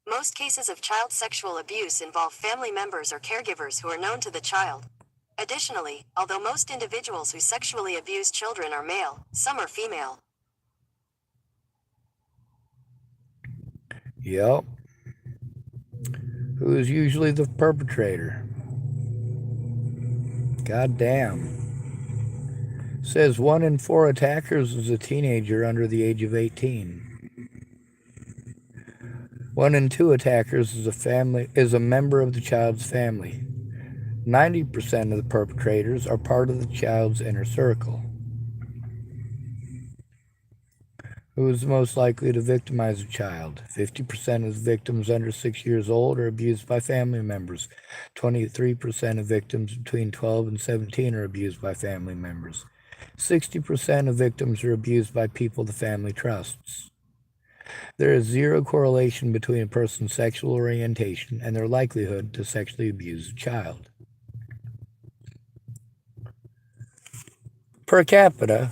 Most cases of child sexual abuse involve family members or caregivers who are known to the child. Additionally, although most individuals who sexually abuse children are male, some are female. Yep. Who is usually the perpetrator? God damn. Says 1 in 4 attackers is a teenager under the age of 18. 1 in 2 attackers is a member of the child's family. 90% of the perpetrators are part of the child's inner circle. Who is most likely to victimize a child? 50% of the victims under 6 years old are abused by family members. 23% of victims between 12 and 17 are abused by family members. 60% of victims are abused by people the family trusts. There is zero correlation between a person's sexual orientation and their likelihood to sexually abuse a child. Per capita,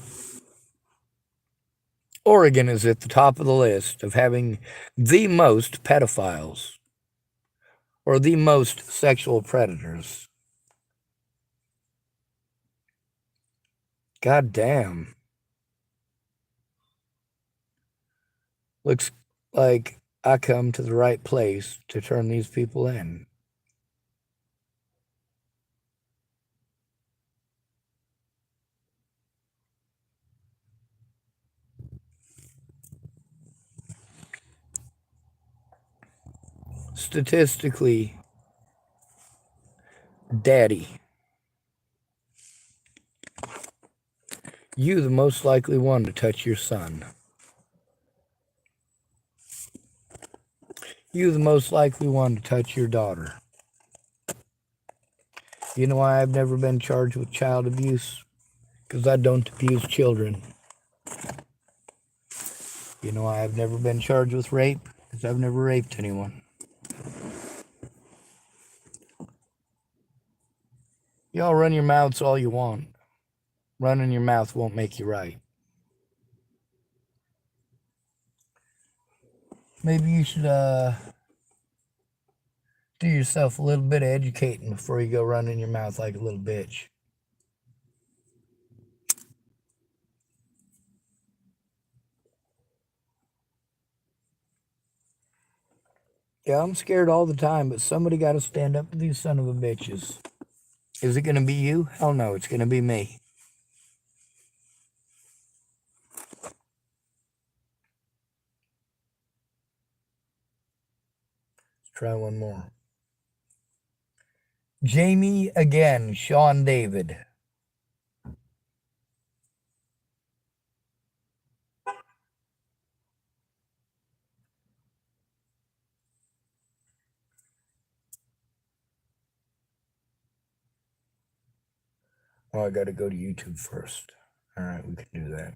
Oregon is at the top of the list of having the most pedophiles or the most sexual predators. God damn. Looks like I come to the right place to turn these people in. Statistically, Daddy, you the most likely one to touch your son. You the most likely one to touch your daughter. You know why I've never been charged with child abuse? Because I don't abuse children. You know why I've never been charged with rape? Because I've never raped anyone. Y'all run your mouths all you want. Running your mouth won't make you right. Maybe you should do yourself a little bit of educating before you go running your mouth like a little bitch. Yeah, I'm scared all the time, but somebody got to stand up to these son of a bitches. Is it going to be you? Hell no, it's going to be me. Let's try one more. Jamie again, Sean David. Oh, I got to go to YouTube first. All right, we can do that.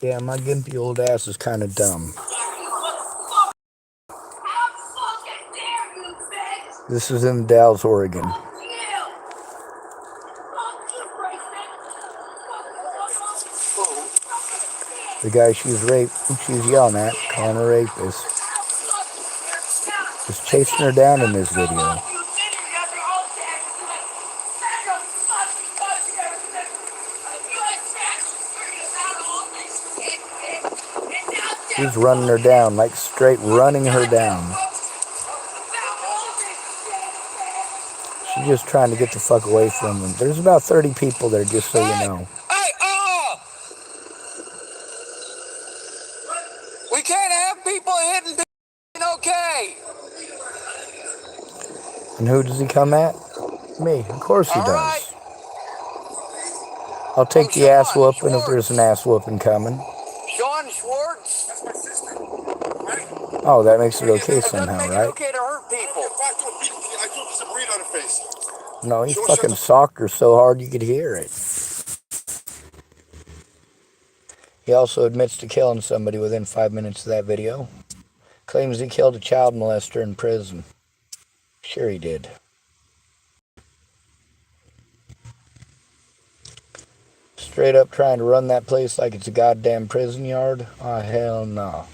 Yeah, my gimpy old ass is kind of dumb. This is in Dalles, Oregon. The guy she's yelling at, calling her rapist, is chasing her down in this video. He's running her down, like straight running her down. She's just trying to get the fuck away from him. There's about 30 people there, just so you know. We can't have people hitting okay. And who does he come at? Me. Of course he does. Right. I'll take the ass whooping if there's an ass whooping coming. Sean Schwartz. That's my sister. Oh, that makes it okay somehow, Make it right? okay to hurt people. I do a piece of breed on the face. No, he fucking socked her so hard you could hear it. He also admits to killing somebody within 5 minutes of that video. Claims he killed a child molester in prison. Sure he did. Straight up trying to run that place like it's a goddamn prison yard? Oh, hell no.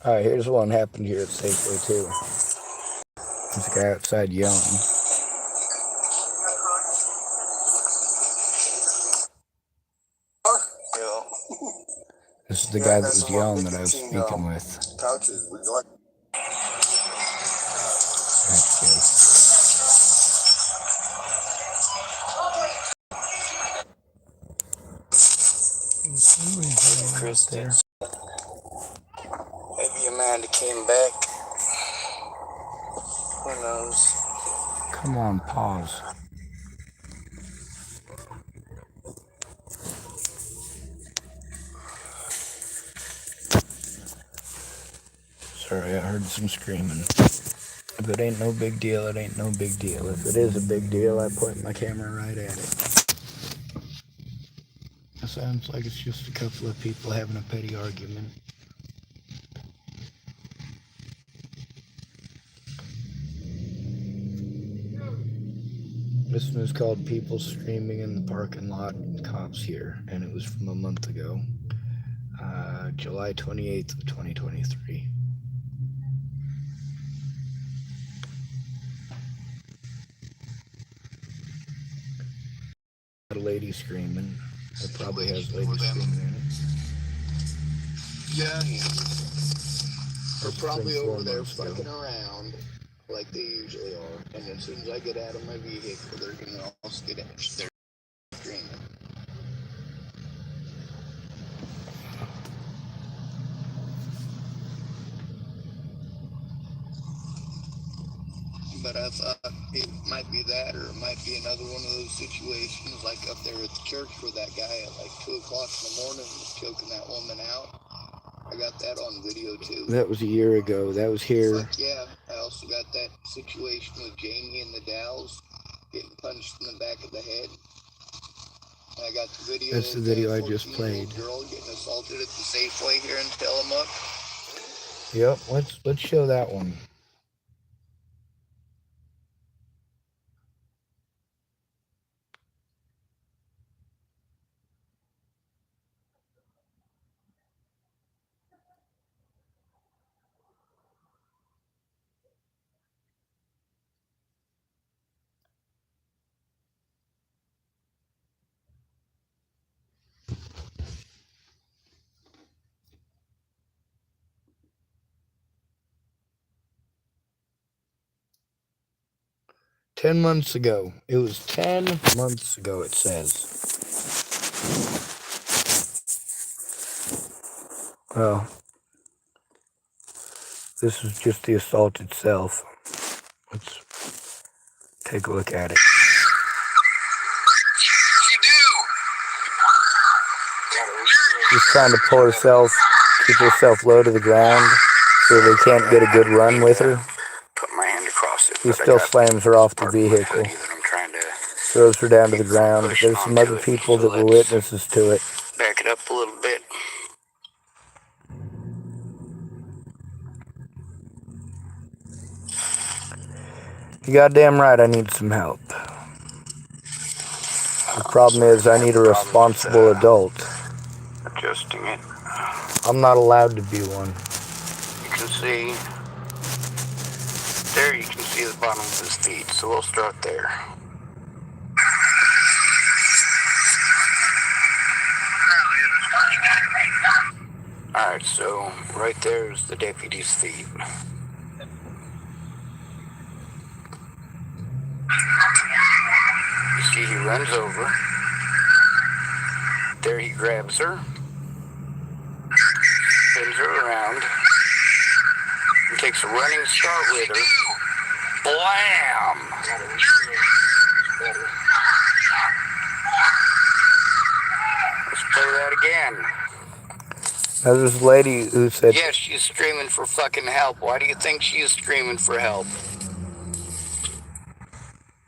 Alright, here's one happened here at Safeway too. There's a guy outside yelling. This is the guy that was yelling that I was speaking with. Couches. Would you like? Actually. Chris there. Maybe Amanda came back. Who knows? Come on, pause. Sorry, I heard some screaming. If it ain't no big deal, it ain't no big deal. If it is a big deal, I point my camera right at it. It sounds like it's just a couple of people having a petty argument. This one is called People Screaming in the Parking Lot, Cops Here, and it was from a month ago, July 28th of 2023. A lady screaming. It probably has ladies screaming in it. Yeah. They're probably over there fucking around like they usually are. And as soon as I get out of my vehicle, they're gonna all skid out. They're screaming. But I thought it might be that, or it might be another one of those situations like up there at the church where that guy at like 2 o'clock in the morning was choking that woman out. I got that on video too. That was a year ago. That was here. Fuck yeah. I also got that situation with Jamie and the Dows getting punched in the back of the head. And I got the video. That's the video I just played. Girl getting assaulted at the Safeway here in Tillamook. Yep, let's show that one. "10 months ago." It was 10 months ago, it says. Well, this is just the assault itself. Let's take a look at it. She's trying to pull herself, keep herself low to the ground so they can't get a good run with her. Put my hand across it. He still slams her off the vehicle, throws her down to the ground. There's some other people that were witnesses to it. Back it up a little bit. You goddamn right I need some help. The problem is I need a responsible adult. Adjusting it. I'm not allowed to be one. You can see, there you can see the bottom of his feet, so we'll start there. Alright, so right there is the deputy's feet. You see he runs over, There he grabs her, spins her around, and takes a running start with her. Blam! Let's play that again. Now there's a lady who said, yes, she's screaming for fucking help. Why do you think she is screaming for help?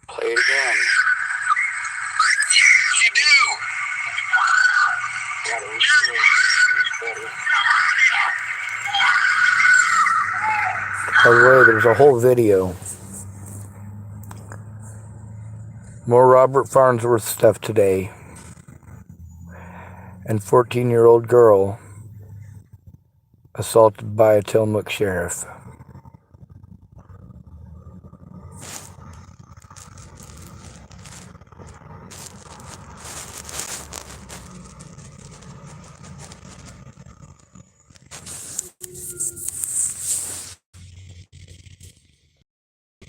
Play it again. You do! By the way, there's a whole video. More Robert Farnsworth stuff today. And 14-year-old girl assaulted by a Tillamook sheriff.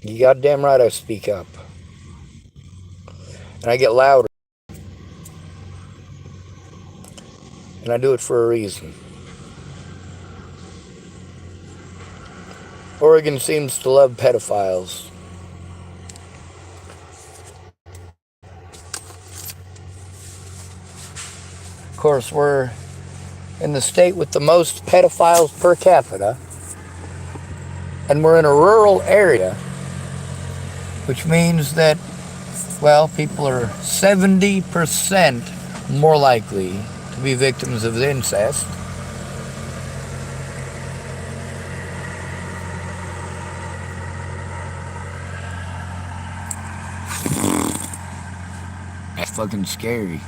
You goddamn right I speak up. And I get louder. And I do it for a reason. Oregon seems to love pedophiles. Of course, we're in the state with the most pedophiles per capita. And we're in a rural area. Which means that, well, people are 70% more likely to be victims of incest. That's fucking scary.